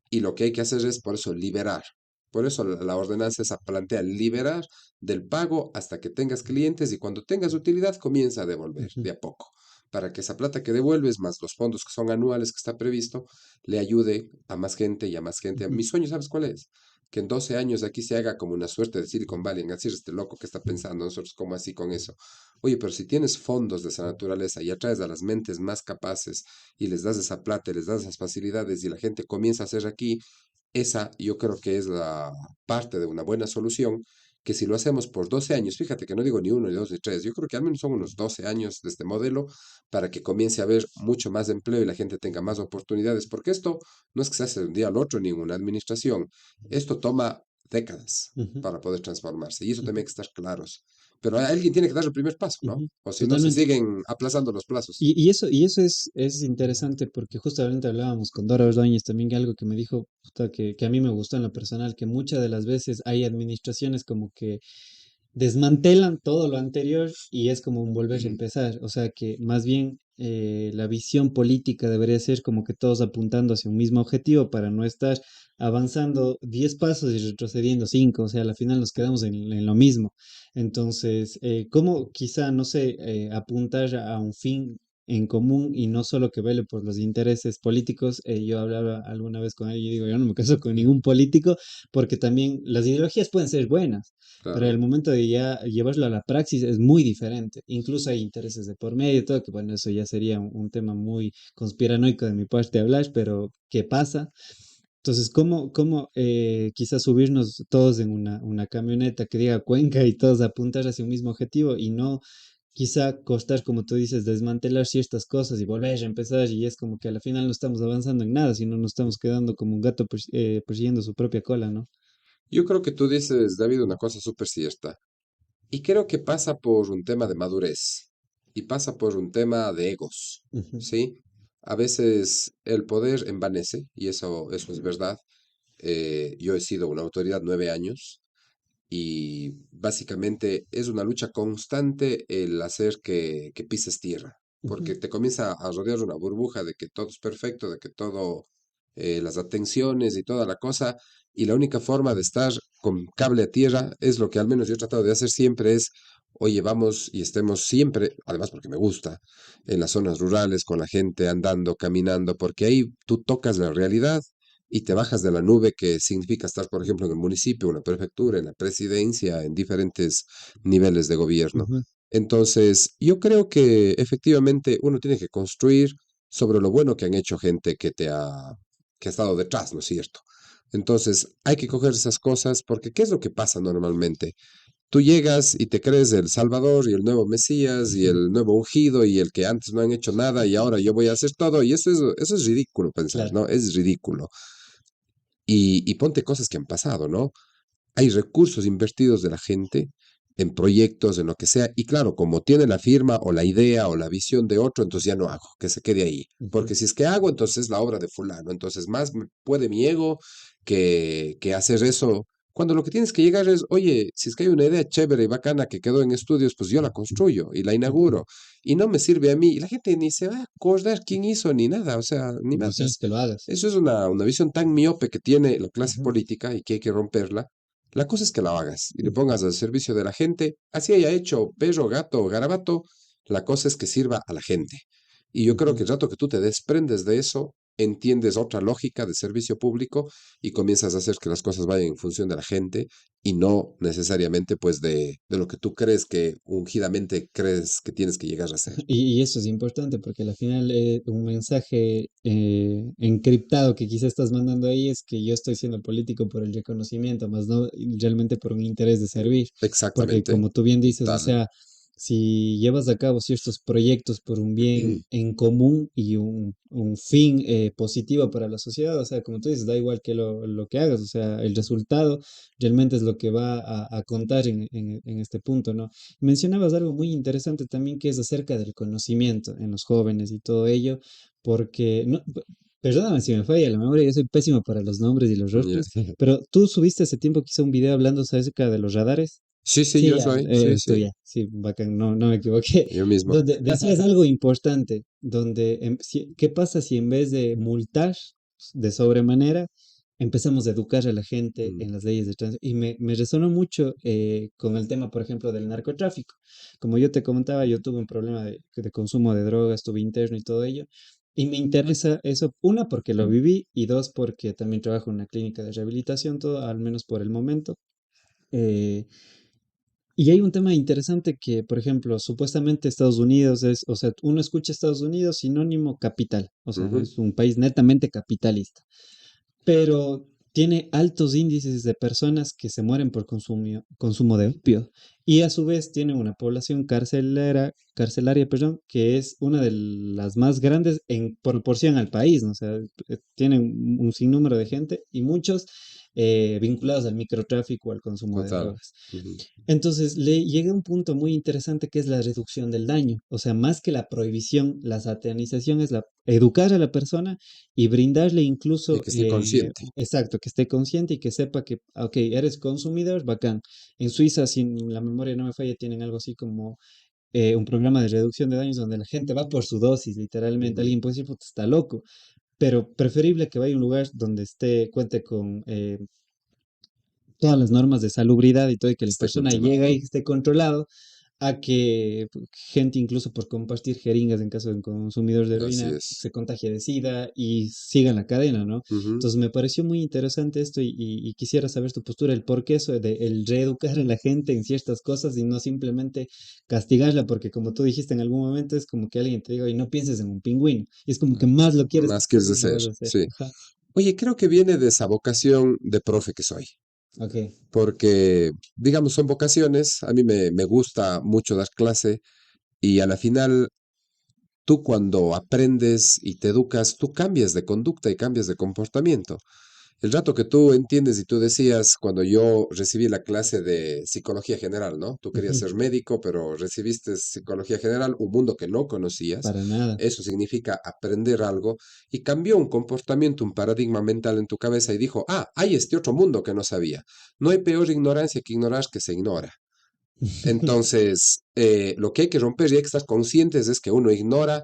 Y lo que hay que hacer es, por eso, liberar. Por eso la ordenanza esa plantea liberar del pago hasta que tengas clientes y cuando tengas utilidad comienza a devolver ujú, de a poco para que esa plata que devuelves, más los fondos que son anuales que está previsto, le ayude a más gente y a más gente. ujú, Mi sueño, ¿sabes cuál es? Que en 12 años aquí se haga como una suerte de Silicon Valley, en decir, este loco que está pensando nosotros, ¿cómo así con eso? Oye, pero si tienes fondos de esa naturaleza y atraes a las mentes más capaces y les das esa plata, y les das esas facilidades y la gente comienza a hacer aquí, esa yo creo que es la parte de una buena solución, que si lo hacemos por 12 años, fíjate que no digo ni uno, ni dos, ni tres, yo creo que al menos son unos 12 años de este modelo para que comience a haber mucho más empleo y la gente tenga más oportunidades, porque esto no es que se hace de un día al otro ni en una administración, esto toma décadas ujú, para poder transformarse y eso también hay ujú. que estar claros. pero alguien tiene que dar el primer paso, ¿no? Ujú, O si no, se totalmente. siguen aplazando los plazos. Y eso es interesante porque justamente hablábamos con Dora Ordóñez también que algo que me dijo, puta, que a mí me gustó en lo personal, que muchas de las veces hay administraciones como que desmantelan todo lo anterior y es como un volver a Ujú. empezar. O sea que más bien la visión política debería ser como que todos apuntando hacia un mismo objetivo para no estar avanzando 10 pasos y retrocediendo 5. O sea, al final nos quedamos en lo mismo. Entonces, ¿cómo quizá, no sé, apuntar a un fin en común y no solo que vele por los intereses políticos? Yo hablaba alguna vez con él y digo, yo no me caso con ningún político porque también las ideologías pueden ser buenas, pero el Claro. momento de ya llevarlo a la praxis es muy diferente. Incluso hay intereses de por medio, y todo, que bueno, eso ya sería un tema muy conspiranoico de mi parte hablar, pero ¿qué pasa? Entonces, ¿cómo quizás subirnos todos en una camioneta que diga Cuenca y todos apuntar hacia un mismo objetivo y no quizá costar, como tú dices, desmantelar ciertas cosas y volver a empezar y es como que al final no estamos avanzando en nada, sino nos estamos quedando como un gato persiguiendo su propia cola, ¿no? Yo creo que tú dices, David, una cosa súper cierta. Y creo que pasa por un tema de madurez y pasa por un tema de egos, Ujú, ¿sí? A veces el poder envanece, y eso es verdad. Yo he sido una autoridad 9 años y básicamente es una lucha constante el hacer que pises tierra, ujú, porque te comienza a rodear una burbuja de que todo es perfecto, de que todo, las atenciones y toda la cosa, y la única forma de estar con cable a tierra es lo que al menos yo he tratado de hacer siempre es, oye, vamos y estemos siempre, además porque me gusta, en las zonas rurales, con la gente andando, caminando, porque ahí tú tocas la realidad y te bajas de la nube que significa estar, por ejemplo, en el municipio, en la prefectura, en la presidencia, en diferentes niveles de gobierno. ujú, Entonces, yo creo que efectivamente uno tiene que construir sobre lo bueno que han hecho gente que ha estado detrás, ¿no es cierto? Entonces, hay que coger esas cosas porque ¿qué es lo que pasa normalmente? Tú llegas y te crees el Salvador y el nuevo Mesías y ujú. el nuevo ungido y el que antes no han hecho nada y ahora yo voy a hacer todo y eso es ridículo pensar, Claro. ¿no? Es ridículo. Y ponte cosas que han pasado, ¿no? Hay recursos invertidos de la gente en proyectos, en lo que sea, y claro, como tiene la firma o la idea o la visión de otro, entonces ya no hago, que se quede ahí. Ujú, Porque si es que hago, entonces es la obra de fulano, entonces más puede mi ego que hacer eso. Cuando lo que tienes que llegar es, oye, si es que hay una idea chévere y bacana que quedó en estudios, pues yo la construyo y la ujú. inauguro. Y no me sirve a mí. Y la gente ni se va a acordar quién hizo ni nada, o sea, ni La cuestión es más. que lo hagas. Eso es una visión tan miope que tiene la clase Ujú, política y que hay que romperla. La cosa es que la hagas y le ujú, pongas al servicio de la gente, así haya hecho perro, gato o garabato, la cosa es que sirva a la gente. Y yo creo ujú. que el rato que tú te desprendes de eso, entiendes otra lógica de servicio público y comienzas a hacer que las cosas vayan en función de la gente y no necesariamente pues de lo que tú crees que ungidamente crees que tienes que llegar a hacer. Y eso es importante porque al final un mensaje encriptado que quizás estás mandando ahí es que yo estoy siendo político por el reconocimiento, más no realmente por un interés de servir. Porque Exactamente, como tú bien dices, o tal. sea, si llevas a cabo ciertos proyectos por un bien en común y un fin positivo para la sociedad, o sea, como tú dices, da igual que lo que hagas, o sea, el resultado realmente es lo que va a contar en este punto, ¿no? Mencionabas algo muy interesante también que es acerca del conocimiento en los jóvenes y todo ello, porque, no, perdóname si me falla la memoria, yo soy pésimo para los nombres y los Ya. rostros, pero tú subiste hace tiempo quizá un video hablando acerca de los radares. Sí, sí, Sí, yo ya, soy, sí, eres tú sí, ya, sí, bacán, no me equivoqué. yo mismo. Donde decías algo importante, donde, ¿qué pasa si en vez de multar de sobremanera, empezamos a educar a la gente Mm, en las leyes de tránsito? Y me resonó mucho con el tema, por ejemplo, del narcotráfico. Como yo te comentaba, yo tuve un problema de consumo de drogas, tuve interno y todo ello. Y me interesa eso, una, porque lo viví, y dos, porque también trabajo en una clínica de rehabilitación, todo, al menos por el momento. Eh, y hay un tema interesante que, por ejemplo, supuestamente Estados Unidos es, o sea, uno escucha Estados Unidos sinónimo capital, o sea, ujú. es un país netamente capitalista, pero tiene altos índices de personas que se mueren por consumo de opio y a su vez tiene una población carcelaria, perdón, que es una de las más grandes en proporción al país, ¿no? O sea, tienen un sinnúmero de gente y muchos vinculados al microtráfico o al consumo de Total. drogas. Ujú. Entonces, le llega un punto muy interesante que es la reducción del daño. O sea, más que la prohibición, la satanización es la educar a la persona y brindarle Y incluso, que esté consciente. exacto, que esté consciente y que sepa que, ok, eres consumidor, bacán. En Suiza, si la memoria no me falla, tienen algo así como un programa de reducción de daños donde la gente va por su dosis, literalmente. Ujú. Alguien puede decir, puta, está loco, pero preferible que vaya a un lugar donde cuente con todas las normas de salubridad y todo, y que la Esté persona llegue y controlado. esté controlado, a que gente incluso por compartir jeringas en caso de un consumidor de Así heroína es. se contagie de SIDA y siga en la cadena, ¿no? Ujú. Entonces me pareció muy interesante esto y quisiera saber tu postura, el por qué eso de el reeducar a la gente en ciertas cosas y no simplemente castigarla, porque como tú dijiste en algún momento es como que alguien te diga, y no pienses en un pingüino, y es como que más lo quieres Más quieres castigar y lo hacer. vas a hacer. Sí. Ajá, Oye, creo que viene de esa vocación de profe que soy. ok. Porque, digamos, son vocaciones. A mí me gusta mucho dar clase y a la final tú cuando aprendes y te educas, tú cambias de conducta y cambias de comportamiento. El rato que tú entiendes y tú decías cuando yo recibí la clase de psicología general, ¿no? Tú querías Ujú, ser médico, pero recibiste psicología general, un mundo que no conocías. para nada. Eso significa aprender algo y cambió un comportamiento, un paradigma mental en tu cabeza y dijo, ah, hay este otro mundo que no sabía. No hay peor ignorancia que ignorar que se ignora. Entonces, lo que hay que romper y hay que estar conscientes es que uno ignora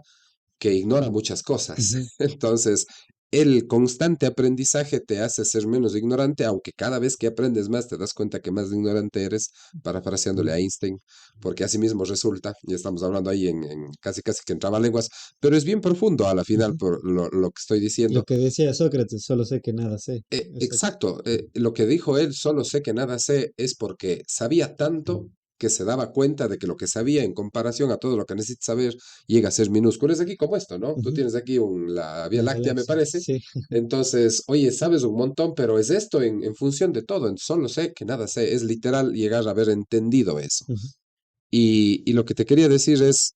que ignora muchas cosas. Ujú, Entonces, el constante aprendizaje te hace ser menos ignorante, aunque cada vez que aprendes más te das cuenta que más ignorante eres, parafraseándole ujú, a Einstein, porque así mismo resulta, y estamos hablando ahí en casi casi que en trabalenguas, pero es bien profundo a la final ujú. por lo que estoy Lo diciendo. que decía Sócrates, solo sé que nada sé. Exacto. Exacto, lo que dijo él, solo sé que nada sé, es porque sabía tanto que se daba cuenta de que lo que sabía en comparación a todo lo que necesita saber llega a ser minúsculo. Es aquí como esto, ¿no? Tú Ujú. tienes aquí la Vía La Láctea, me galaxia, parece. sí. Entonces, oye, sabes un montón, pero es esto en función de todo. Solo sé que nada sé. Es literal llegar a haber entendido eso. Ujú, Y lo que te quería decir es,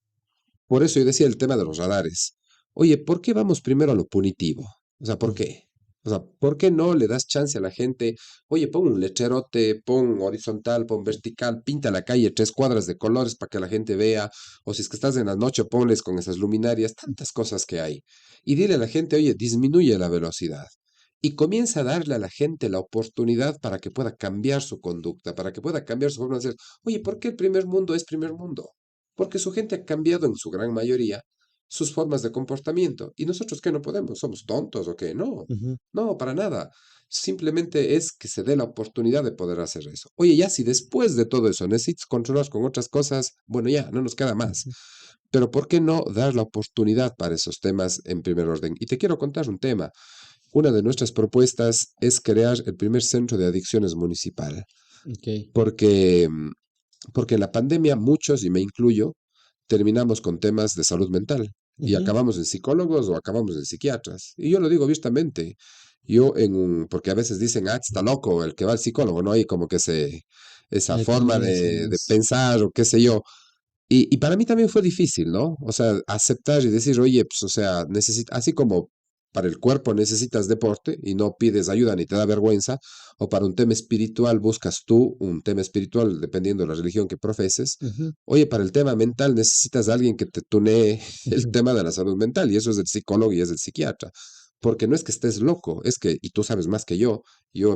por eso yo decía el tema de los radares. Oye, ¿por qué vamos primero a lo punitivo? O sea, ¿por ujú, qué? O sea, ¿por qué no le das chance a la gente? Oye, pon un lecherote, pon horizontal, pon vertical, pinta la calle 3 cuadras de colores para que la gente vea. O si es que estás en la noche, ponles con esas luminarias, tantas cosas que hay. Y dile a la gente, oye, disminuye la velocidad. Y comienza a darle a la gente la oportunidad para que pueda cambiar su conducta, para que pueda cambiar su forma de ser. Oye, ¿por qué el primer mundo es primer mundo? Porque su gente ha cambiado en su gran mayoría sus formas de comportamiento. ¿Y nosotros qué no podemos? ¿Somos tontos o qué? No, ujú, no, para nada. Simplemente es que se dé la oportunidad de poder hacer eso. Oye, ya si después de todo eso necesitas controlar con otras cosas, bueno, ya, no nos queda más. ujú. Pero ¿por qué no dar la oportunidad para esos temas en primer orden? Y te quiero contar un tema. Una de nuestras propuestas es crear el primer centro de adicciones municipal, Ok. porque, porque en la pandemia muchos, y me incluyo, terminamos con temas de salud mental y Ujú. acabamos en psicólogos o acabamos en psiquiatras. Y yo lo digo abiertamente. Porque a veces dicen, ah, está loco el que va al psicólogo, ¿no? Hay como que esa Hay forma de tendencias. pensar o qué sé yo. Y para mí también fue difícil, ¿no? O sea, aceptar y decir, oye, pues, o sea, así como para el cuerpo necesitas deporte y no pides ayuda ni te da vergüenza, o para un tema espiritual buscas tú un tema espiritual dependiendo de la religión que profeses. Ujú, Oye, para el tema mental necesitas a alguien que te tunee el ujú, tema de la salud mental y eso es el psicólogo y es el psiquiatra. Porque no es que estés loco, es que, y tú sabes más que yo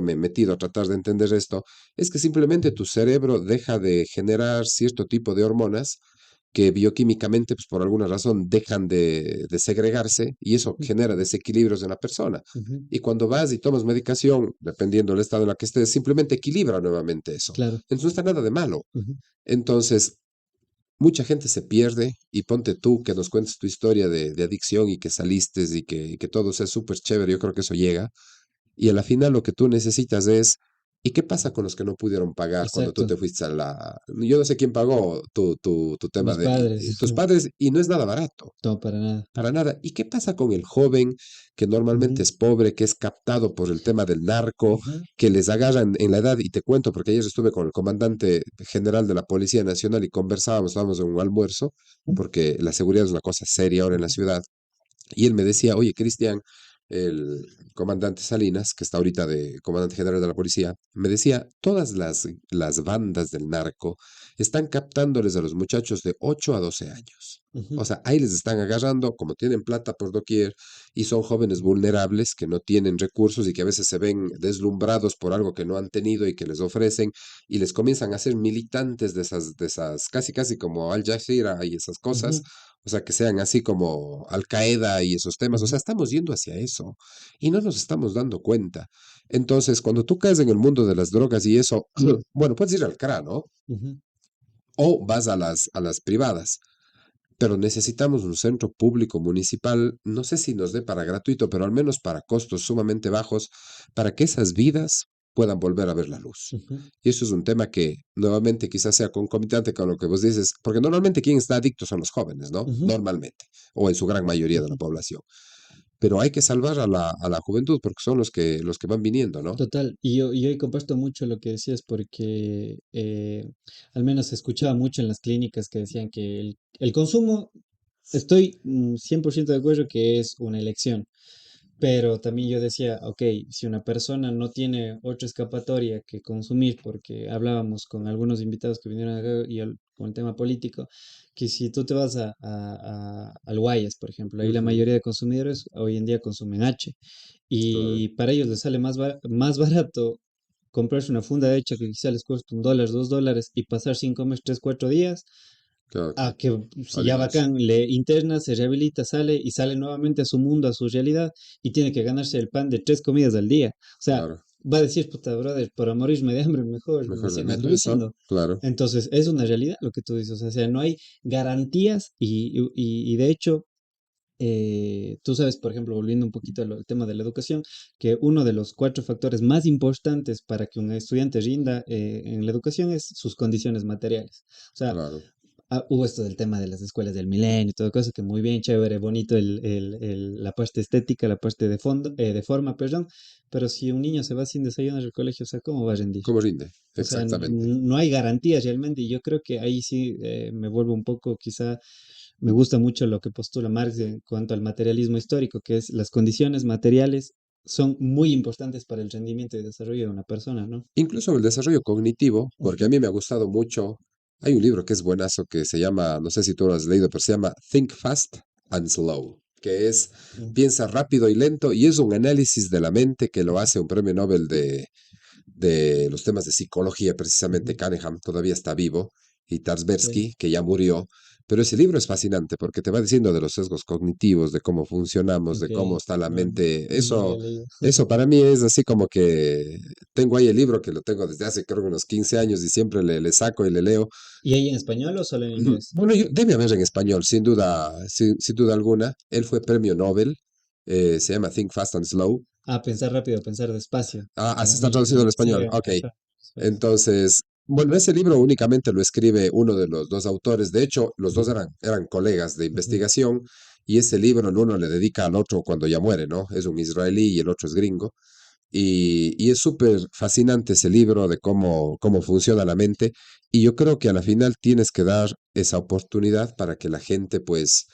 me he metido a tratar de entender esto, es que simplemente tu cerebro deja de generar cierto tipo de hormonas que bioquímicamente, pues por alguna razón, dejan de segregarse y eso ujú, genera desequilibrios en la persona. ujú. Y cuando vas y tomas medicación, dependiendo del estado en el que estés, simplemente equilibra nuevamente eso. Claro. Entonces no está nada de malo. Ujú, Entonces, mucha gente se pierde y ponte tú que nos cuentes tu historia de adicción y que saliste y que todo sea súper chévere. Yo creo que eso llega. Y a la final lo que tú necesitas es, ¿y qué pasa con los que no pudieron pagar cuando tú exacto. te fuiste a la... Yo no sé quién pagó tu tema Mis de padres. tus padres y no es nada barato, No, para nada. para nada. ¿Y qué pasa con el joven que normalmente Ujú, es pobre, que es captado por el tema del narco, ujú, que les agarran en la edad? Y te cuento, porque ayer estuve con el comandante general de la Policía Nacional y conversábamos, estábamos en un almuerzo, porque la seguridad es una cosa seria ahora en la ujú, ciudad. Y él me decía, oye, Cristian, el comandante Salinas, que está ahorita de comandante general de la policía, me decía, todas las bandas del narco están captándoles a los muchachos de 8 a 12 años. O Ujú, sea, ahí les están agarrando, como tienen plata por doquier, y son jóvenes vulnerables que no tienen recursos y que a veces se ven deslumbrados por algo que no han tenido y que les ofrecen, y les comienzan a hacer militantes de esas, casi casi como Al Jazeera y esas cosas, ujú, o sea, que sean así como Al Qaeda y esos temas. O sea, ujú, estamos yendo hacia eso y no nos estamos dando cuenta. Entonces, cuando tú caes en el mundo de las drogas y eso, bueno, puedes ir al CRA, ¿no? ujú. O vas a las privadas, pero necesitamos un centro público municipal, no sé si nos dé para gratuito, pero al menos para costos sumamente bajos, para que esas vidas puedan volver a ver la luz. Ujú, Y eso es un tema que nuevamente quizás sea concomitante con lo que vos dices, porque normalmente quien está adicto son los jóvenes, ¿no? ujú, Normalmente, o en su gran mayoría de la ujú. población. Pero hay que salvar a la juventud porque son los que van viniendo, ¿no? Total, y yo ahí comparto mucho lo que decías porque al menos se escuchaba mucho en las clínicas que decían que el consumo, estoy 100% de acuerdo que es una elección. Pero también yo decía, ok, si una persona no tiene otra escapatoria que consumir, porque hablábamos con algunos invitados que vinieron acá y con el tema político, que si tú te vas al Guayas, por ejemplo, ahí la Ujú, mayoría de consumidores hoy en día consumen H, claro, y para ellos les sale más barato comprarse una funda de H que quizá les cuesta $1, $2 y pasar sin comer 3, 4 días claro, a claro. que si ya Aliviarse. bacán le interna, se rehabilita, sale y sale nuevamente a su mundo, a su realidad y tiene que ganarse el pan de 3 comidas al día. O sea, Claro. va a decir, puta, brother, para morirme de hambre, mejor Mejor me me meto ando eso, metiendo. claro. Entonces, es una realidad lo que tú dices. O sea, no hay garantías y de hecho, tú sabes, por ejemplo, volviendo un poquito al tema de la educación, que uno de los 4 factores más importantes para que un estudiante rinda en la educación es sus condiciones materiales. O sea, Claro. hubo esto del tema de las escuelas del milenio y todo cosa que muy bien, chévere, bonito la parte estética, la parte de fondo, de forma, perdón, pero si un niño se va sin desayuno al colegio, o sea, ¿cómo va a rendir? ¿Cómo rinde? O sea, Exactamente. no hay garantías realmente y yo creo que ahí sí me vuelvo un poco, quizá, me gusta mucho lo que postula Marx en cuanto al materialismo histórico, que es las condiciones materiales son muy importantes para el rendimiento y desarrollo de una persona, ¿no? Incluso el desarrollo cognitivo, porque a Ujú, mí me ha gustado mucho. Hay un libro que es buenazo que se llama, no sé si tú lo has leído, pero se llama Think Fast and Slow, que es ujú, piensa rápido y lento, y es un análisis de la mente que lo hace un premio Nobel de los temas de psicología, precisamente ujú. Kahneman, todavía está vivo, y Sí, Tarski, que ya murió. Pero ese libro es fascinante porque te va diciendo de los sesgos cognitivos, de cómo funcionamos, de ok. cómo está la No, mente. no lo Eso, he leído. eso para mí es así como que tengo ahí el libro que lo tengo desde hace creo que unos 15 años y siempre le saco y le leo. ¿Y ahí en español o solo en inglés? Bueno, debe haber en español, sin duda, sin duda alguna. Él fue premio Nobel, se llama Think Fast and Slow. Ah, pensar rápido, pensar despacio. Ah, así Ah, está traducido al sí, español. Ok. ajá. Eso. Entonces, bueno, ese libro únicamente lo escribe uno de los dos autores. De hecho, los dos eran colegas de Ujú, investigación y ese libro el uno le dedica al otro cuando ya muere, ¿no? Es un israelí y el otro es gringo. Y es súper fascinante ese libro de cómo funciona la mente. Y yo creo que a la final tienes que dar esa oportunidad para que la gente pues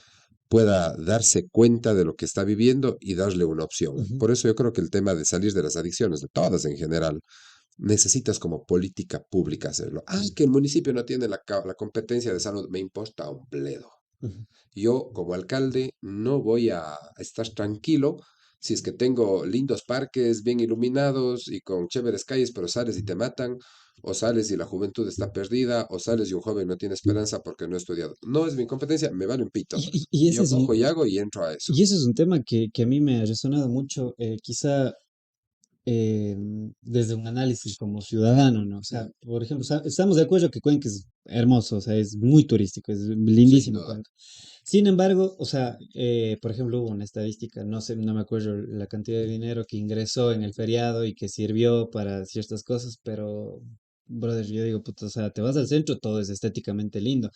pueda darse cuenta de lo que está viviendo y darle una opción. ujú, Por eso yo creo que el tema de salir de las adicciones, de todas en general, necesitas como política pública hacerlo. Ah, que el municipio no tiene la competencia de salud, me importa un bledo. ujú. Yo como alcalde no voy a estar tranquilo si es que tengo lindos parques bien iluminados y con chéveres calles, pero sales y te matan, o sales y la juventud está perdida, o sales y un joven no tiene esperanza porque no ha estudiado. No es mi competencia, me vale un pito. Y ese Yo es un, cojo y hago y entro a eso. y ese es un tema que a mí me ha resonado mucho, quizá desde un análisis como ciudadano, ¿no? O sea, por ejemplo, estamos de acuerdo que Cuenca es hermoso, o sea, es muy turístico, es Sin lindísimo duda, Cuenca. Sin embargo, o sea, por ejemplo, hubo una estadística, no sé, no me acuerdo la cantidad de dinero que ingresó en el feriado y que sirvió para ciertas cosas, pero, brother, yo digo, puto, o sea, te vas al centro, todo es estéticamente lindo.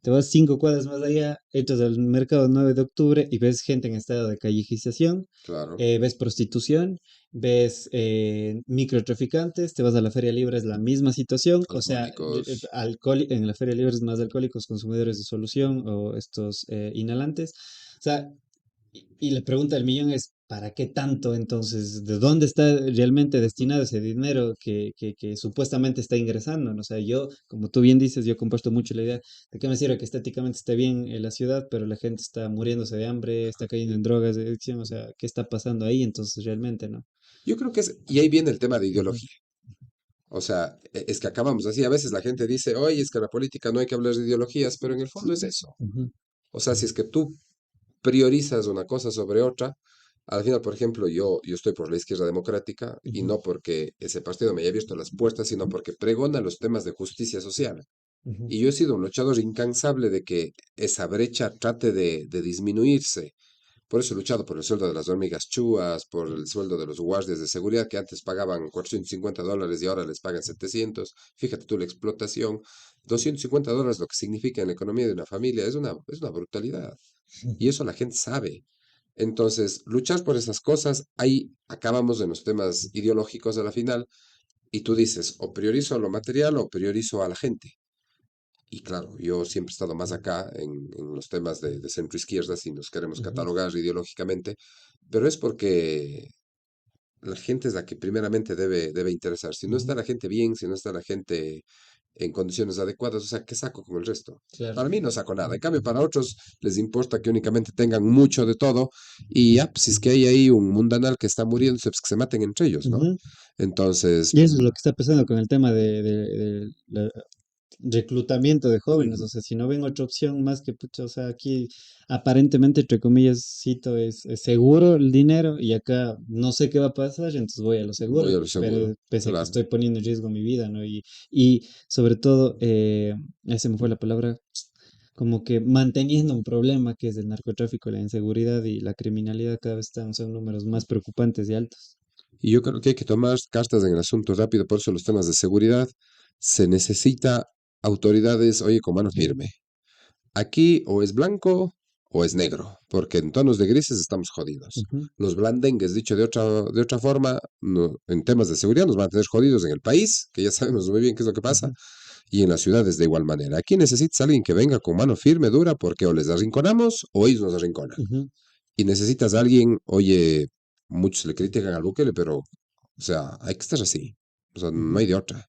Te vas 5 cuadras más allá, entras al mercado 9 de octubre y ves gente en estado de callejización, claro. ves prostitución, ves microtraficantes, te vas a la Feria Libre, es la misma situación, o sea, Alcohólicos, en la Feria Libre es más alcohólicos, consumidores de solución o estos inhalantes. O sea, y la pregunta del millón es, ¿para qué tanto entonces? ¿De dónde está realmente destinado ese dinero que supuestamente está ingresando? ¿No? O sea, yo, como tú bien dices, yo comparto mucho la idea de qué me sirve que estéticamente esté bien la ciudad, pero la gente está muriéndose de hambre, está cayendo en drogas, de adicción, o sea, ¿qué está pasando ahí entonces realmente, no? Yo creo que es, y ahí viene el tema de Ujú, ideología. O sea, es que acabamos así. A veces la gente dice, oye, es que en la política no hay que hablar de ideologías, pero en el fondo es eso. ujú, O sea, si es que tú priorizas una cosa sobre otra, al final, por ejemplo, yo estoy por la izquierda democrática y ujú, no porque ese partido me haya abierto las puertas, sino porque pregona los temas de justicia social. ujú, Y yo he sido un luchador incansable de que esa brecha trate de disminuirse. Por eso he luchado por el sueldo de las hormigas chúas, por el sueldo de los guardias de seguridad que antes pagaban $450 y ahora les pagan 700. Fíjate tú la explotación. $250 lo que significa en la economía de una familia es una brutalidad. Y ujú, eso la gente sabe. Entonces, luchar por esas cosas, ahí acabamos en los temas ideológicos a la final. Y tú dices, o priorizo lo material o priorizo a la gente. Y claro, yo siempre he estado más acá en los temas de centro izquierda, si nos queremos ujú, catalogar ideológicamente, pero es porque la gente es la que primeramente debe interesar. Si no está ujú, la gente bien, si no está la gente en condiciones adecuadas, o sea, ¿qué saco con el resto? claro. Para mí no saco nada. En cambio, para otros les importa que únicamente tengan mucho de todo y ya, pues, si es que hay ahí un mundanal que está muriéndose, pues que se maten entre ellos, ¿no? Ujú. Entonces, Y eso es lo que está pasando con el tema de reclutamiento de jóvenes, o sea, si no ven otra opción más que, pucha, o sea, aquí aparentemente, entre comillas, cito, es seguro el dinero y acá no sé qué va a pasar, entonces voy a lo voy seguro, a lo seguro, pero pese a que claro. estoy poniendo en riesgo mi vida, ¿no? Y sobre todo, ese me fue la palabra, como que manteniendo un problema que es el narcotráfico, la inseguridad y la criminalidad cada vez están, son números más preocupantes y altos. Y yo creo que hay que tomar cartas en el asunto rápido, por eso los temas de seguridad se necesita autoridades, oye, con mano firme. Aquí o es blanco o es negro, porque en tonos de grises estamos jodidos. Ujú, Los blandengues, dicho de otra forma, en temas de seguridad nos van a tener jodidos en el país, que ya sabemos muy bien qué es lo que pasa, ujú, y en las ciudades de igual manera. Aquí necesitas alguien que venga con mano firme, dura, porque o les arrinconamos o ellos nos arrinconan. ujú, Y necesitas a alguien, oye, muchos le critican al Bukele, pero, o sea, hay que estar así. O sea, no ujú, hay de otra.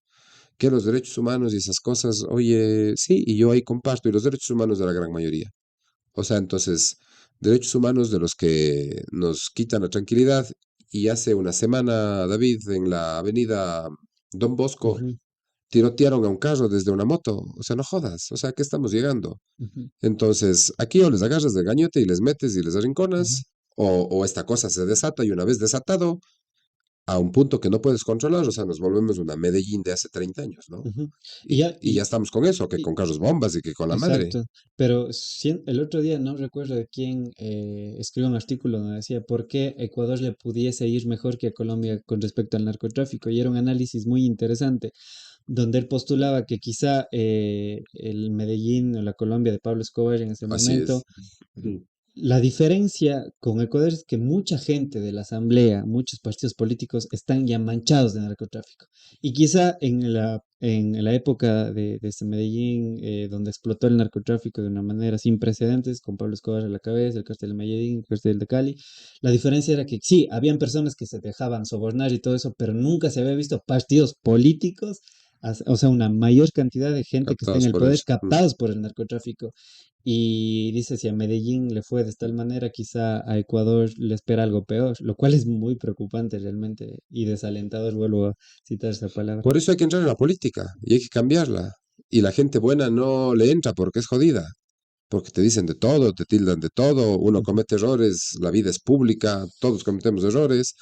Que los derechos humanos y esas cosas, oye, sí, y yo ahí comparto, y los derechos humanos de la gran mayoría. O sea, entonces, derechos humanos de los que nos quitan la tranquilidad. Y hace una semana, David, en la avenida Don Bosco, ujú, tirotearon a un carro desde una moto. O sea, no jodas. O sea, ¿a qué estamos llegando? ujú, Entonces, aquí o les agarras de gañote y les metes y les ujú. arrinconas, o esta cosa se desata y una vez desatado, a un punto que no puedes controlar, o sea, nos volvemos una Medellín de hace 30 años, ¿no? Ujú. Y ya, Y ya estamos con eso, que y- con carros bombas y que con la madre. exacto, pero el otro día no recuerdo de quién escribió un artículo donde decía por qué Ecuador le pudiese ir mejor que a Colombia con respecto al narcotráfico, y era un análisis muy interesante, donde él postulaba que quizá el Medellín o la Colombia de Pablo Escobar en ese Así momento. es. Ujú. La diferencia con Ecuador es que mucha gente de la asamblea, muchos partidos políticos están ya manchados de narcotráfico. Y quizá en la época de este Medellín, donde explotó el narcotráfico de una manera sin precedentes, con Pablo Escobar a la cabeza, el cartel de Medellín, el cartel de Cali, la diferencia era que sí, habían personas que se dejaban sobornar y todo eso, pero nunca se había visto partidos políticos, o sea, una mayor cantidad de gente que está en Captados el por poder eso. Mm. captados por el narcotráfico. Y dice, si a Medellín le fue de tal manera, quizá a Ecuador le espera algo peor, lo cual es muy preocupante realmente y desalentador, vuelvo a citar esa palabra. Por eso hay que entrar en la política y hay que cambiarla. Y la gente buena no le entra porque es jodida, porque te dicen de todo, te tildan de todo, uno Ujú, comete errores, la vida es pública, todos cometemos errores,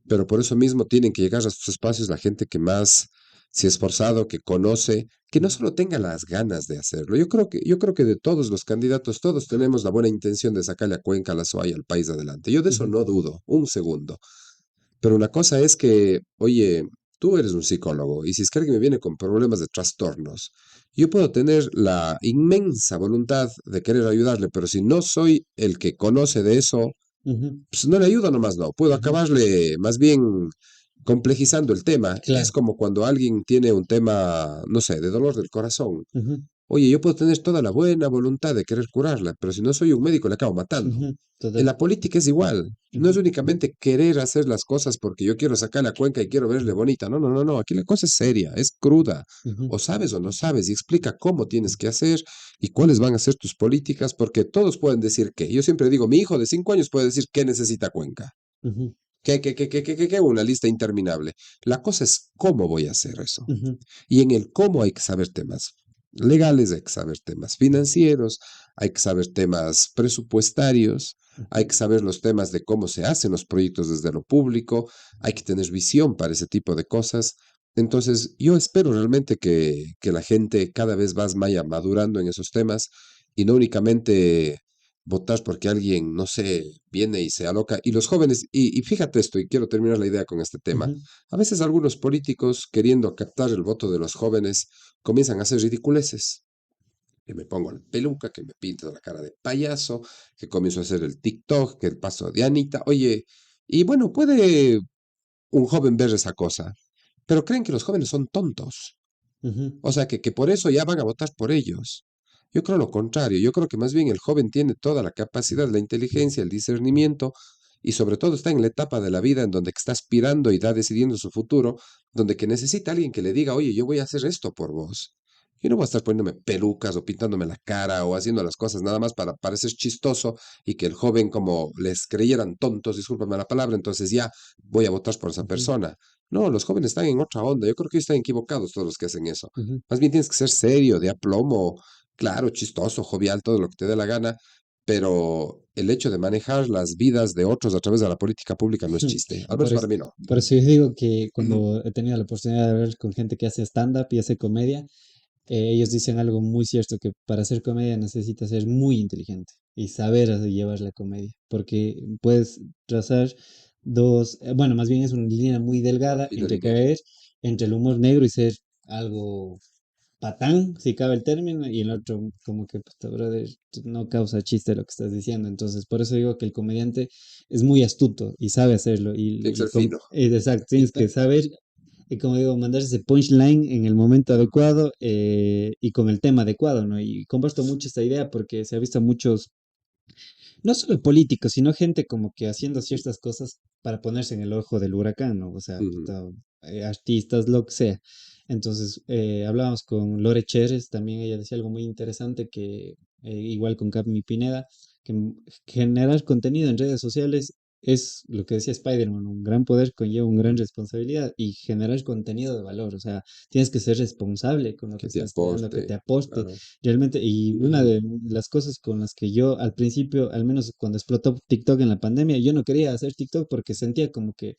pero por eso mismo tienen que llegar a estos espacios la gente que más se ha esforzado, que conoce, que no ujú, solo tenga las ganas de hacerlo. Yo creo que de todos los candidatos, todos tenemos la buena intención de sacarle a Cuenca, a la SOA y al país adelante. Yo de eso ujú, no dudo, un segundo. Pero una cosa es que, oye, tú eres un psicólogo y si es que alguien me viene con problemas de trastornos, yo puedo tener la inmensa voluntad de querer ayudarle, pero si no soy el que conoce de eso, ujú, pues no le ayudo nomás, no. Puedo ujú. acabarle más bien complejizando el tema. Es Claro. como cuando alguien tiene un tema, no sé, de dolor del corazón. Ujú, Oye, yo puedo tener toda la buena voluntad de querer curarla, pero si no soy un médico, le acabo matando. Ujú, En total. la política es igual. No es Ujú, únicamente querer hacer las cosas porque yo quiero sacar la cuenca y quiero verle bonita. No, no, no, no. Aquí la cosa es seria, es cruda. ujú, O sabes o no sabes y explica cómo tienes que hacer y cuáles van a ser tus políticas, porque todos pueden decir qué. Yo siempre digo, mi hijo de 5 años puede decir qué necesita Cuenca. ujú, Una lista interminable. La cosa es cómo voy a hacer eso. ujú, Y en el cómo hay que saber temas legales, hay que saber temas financieros, hay que saber temas presupuestarios, hay ujú, que saber los temas de cómo se hacen los proyectos desde lo público, hay que tener visión para ese tipo de cosas. Entonces, yo espero realmente que la gente cada vez vaya madurando en esos temas y no únicamente votar porque alguien, no sé, viene y se aloca. Y los jóvenes, y fíjate esto, y quiero terminar la idea con este tema, ujú, a veces algunos políticos, queriendo captar el voto de los jóvenes, comienzan a hacer ridiculeces. Que me pongo la peluca, que me pinto la cara de payaso, que comienzo a hacer el TikTok, que el paso de Anita. Oye, y bueno, puede un joven ver esa cosa, pero creen que los jóvenes son tontos. ujú, O sea, que por eso ya van a votar por ellos. Yo creo lo contrario. Yo creo que más bien el joven tiene toda la capacidad, la inteligencia, el discernimiento y sobre todo está en la etapa de la vida en donde está aspirando y está decidiendo su futuro, donde que necesita alguien que le diga, oye, yo voy a hacer esto por vos. Yo no voy a estar poniéndome pelucas o pintándome la cara o haciendo las cosas nada más para parecer chistoso y que el joven como les creyeran tontos, discúlpame la palabra, entonces ya voy a votar por esa ujú, persona. No, los jóvenes están en otra onda. Yo creo que están equivocados todos los que hacen eso. ujú. Más bien tienes que ser serio, de aplomo, claro, chistoso, jovial, todo lo que te dé la gana, pero el hecho de manejar las vidas de otros a través de la política pública no es chiste. Al menos Por para eso, mí no. por eso yo digo que Ujú. cuando he tenido la oportunidad de hablar con gente que hace stand-up y hace comedia, ellos dicen algo muy cierto, que para hacer comedia necesitas ser muy inteligente y saber llevar la comedia, porque puedes trazar bueno, más bien es una línea muy Una delgada fina entre línea. caer entre el humor negro y ser algo patán, si cabe el término, y el otro como que, pues, brother, no causa chiste lo que estás diciendo. Entonces, por eso digo que el comediante es muy astuto y sabe hacerlo. Tiene que ser fino. Exacto, tienes que saber, como digo, mandar ese punchline en el momento adecuado, y con el tema adecuado, ¿no? Y comparto mucho esta idea porque se ha visto muchos, no solo políticos, sino gente como que haciendo ciertas cosas para ponerse en el ojo del huracán, ¿no? O sea, Ujú. artistas, lo que sea. Entonces, hablábamos con Lore Cheres, también ella decía algo muy interesante que, igual con Cami Pineda, que generar contenido en redes sociales es lo que decía Spider-Man, un gran poder conlleva una gran responsabilidad y generar contenido de valor, o sea, tienes que ser responsable con lo que Que te estás creando, que te aporte. aposte Claro. realmente. Y una de las cosas con las que yo al principio, al menos cuando explotó TikTok en la pandemia, yo no quería hacer TikTok porque sentía como que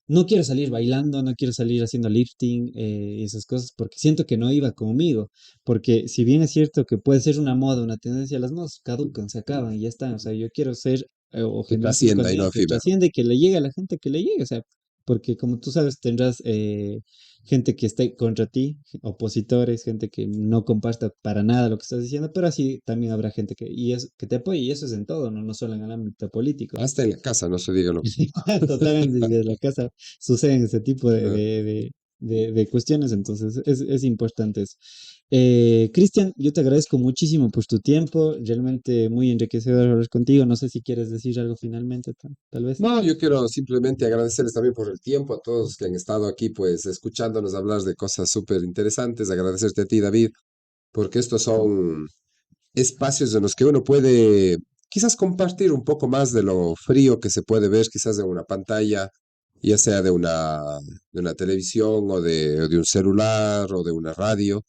no quiero salir bailando, no quiero salir haciendo lifting, y esas cosas, porque siento que no iba conmigo. Porque si bien es cierto que puede ser una moda, una tendencia, las modas caducan, se acaban y ya están. O sea, yo quiero ser, o Que generar un trascienda y no contenido que efímero. trasciende y que le llegue a la gente que le llegue. O sea, porque como tú sabes, tendrás, gente que esté contra ti, opositores, gente que no comparta para nada lo que estás diciendo, pero así también habrá gente que te apoye, y eso es en todo, no solo en el ámbito político. Hasta en la casa no se diga lo mismo. Totalmente, desde la casa suceden ese tipo Ah, de cuestiones, entonces es importante eso. Cristian, yo te agradezco muchísimo por tu tiempo, realmente muy enriquecedor hablar contigo. No sé si quieres decir algo finalmente, tal vez. no, yo quiero simplemente agradecerles también por el tiempo a todos que han estado aquí, pues, escuchándonos hablar de cosas súper interesantes. Agradecerte a ti, David, porque estos son espacios en los que uno puede quizás compartir un poco más de lo frío que se puede ver quizás en una pantalla, ya sea de una televisión o de un celular o de una radio,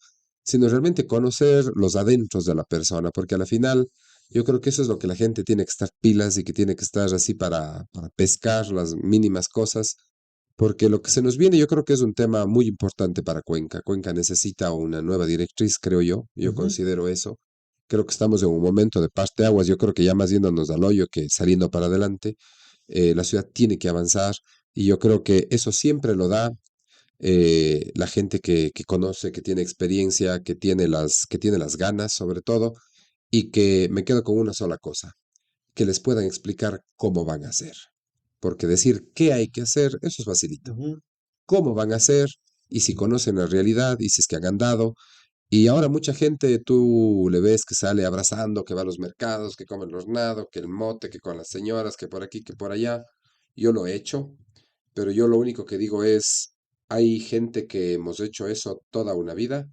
sino realmente conocer los adentros de la persona, porque a la final yo creo que eso es lo que la gente tiene que estar pilas y que tiene que estar así para pescar las mínimas cosas, porque lo que se nos viene yo creo que es un tema muy importante para Cuenca. Cuenca necesita una nueva directriz, creo yo Ujú, considero eso. Creo que estamos en un momento de parteaguas, yo creo que ya más yéndonos al hoyo que saliendo para adelante. La ciudad tiene que avanzar y yo creo que eso siempre lo da la gente que conoce, que tiene experiencia, que tiene las ganas sobre todo, y que me quedo con una sola cosa, que les puedan explicar cómo van a hacer. Porque decir qué hay que hacer, eso es facilito. ujú, Cómo van a hacer, y si conocen la realidad, y si es que han andado, Y ahora mucha gente tú le ves que sale abrazando, que va a los mercados, que come el hornado, que el mote, que con las señoras, que por aquí, que por allá. Yo lo he hecho, pero yo lo único que digo es, hay gente que hemos hecho eso toda una vida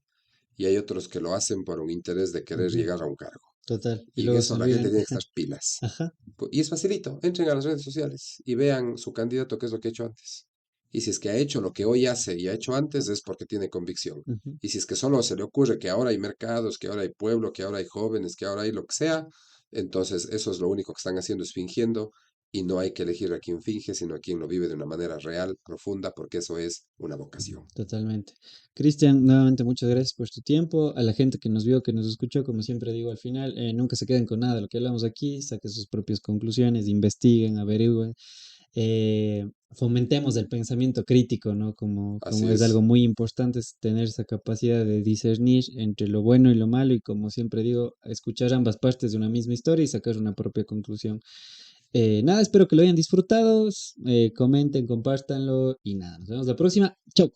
y hay otros que lo hacen por un interés de querer Ujú, llegar a un cargo. total. Y Y en luego se eso la gente olvidan. tiene que estar pilas. Ajá. Y es facilito, entren a las redes sociales y vean su candidato qué es lo que ha hecho antes. Y si es que ha hecho lo que hoy hace y ha hecho antes es porque tiene convicción. Ujú, Y si es que solo se le ocurre que ahora hay mercados, que ahora hay pueblo, que ahora hay jóvenes, que ahora hay lo que sea, entonces eso es lo único que están haciendo, es fingiendo. Y no hay que elegir a quien finge, sino a quien lo vive de una manera real, profunda, porque eso es una vocación. totalmente. Cristian, nuevamente muchas gracias por tu tiempo. A la gente que nos vio, que nos escuchó, como siempre digo al final, nunca se queden con nada de lo que hablamos aquí, saquen sus propias conclusiones, investiguen, averigüen. Fomentemos el pensamiento crítico, ¿no? Como Así es algo es. muy importante es tener esa capacidad de discernir entre lo bueno y lo malo y como siempre digo, escuchar ambas partes de una misma historia y sacar una propia conclusión. Nada, espero que lo hayan disfrutado, comenten, compártanlo y nada, nos vemos la próxima. Chau.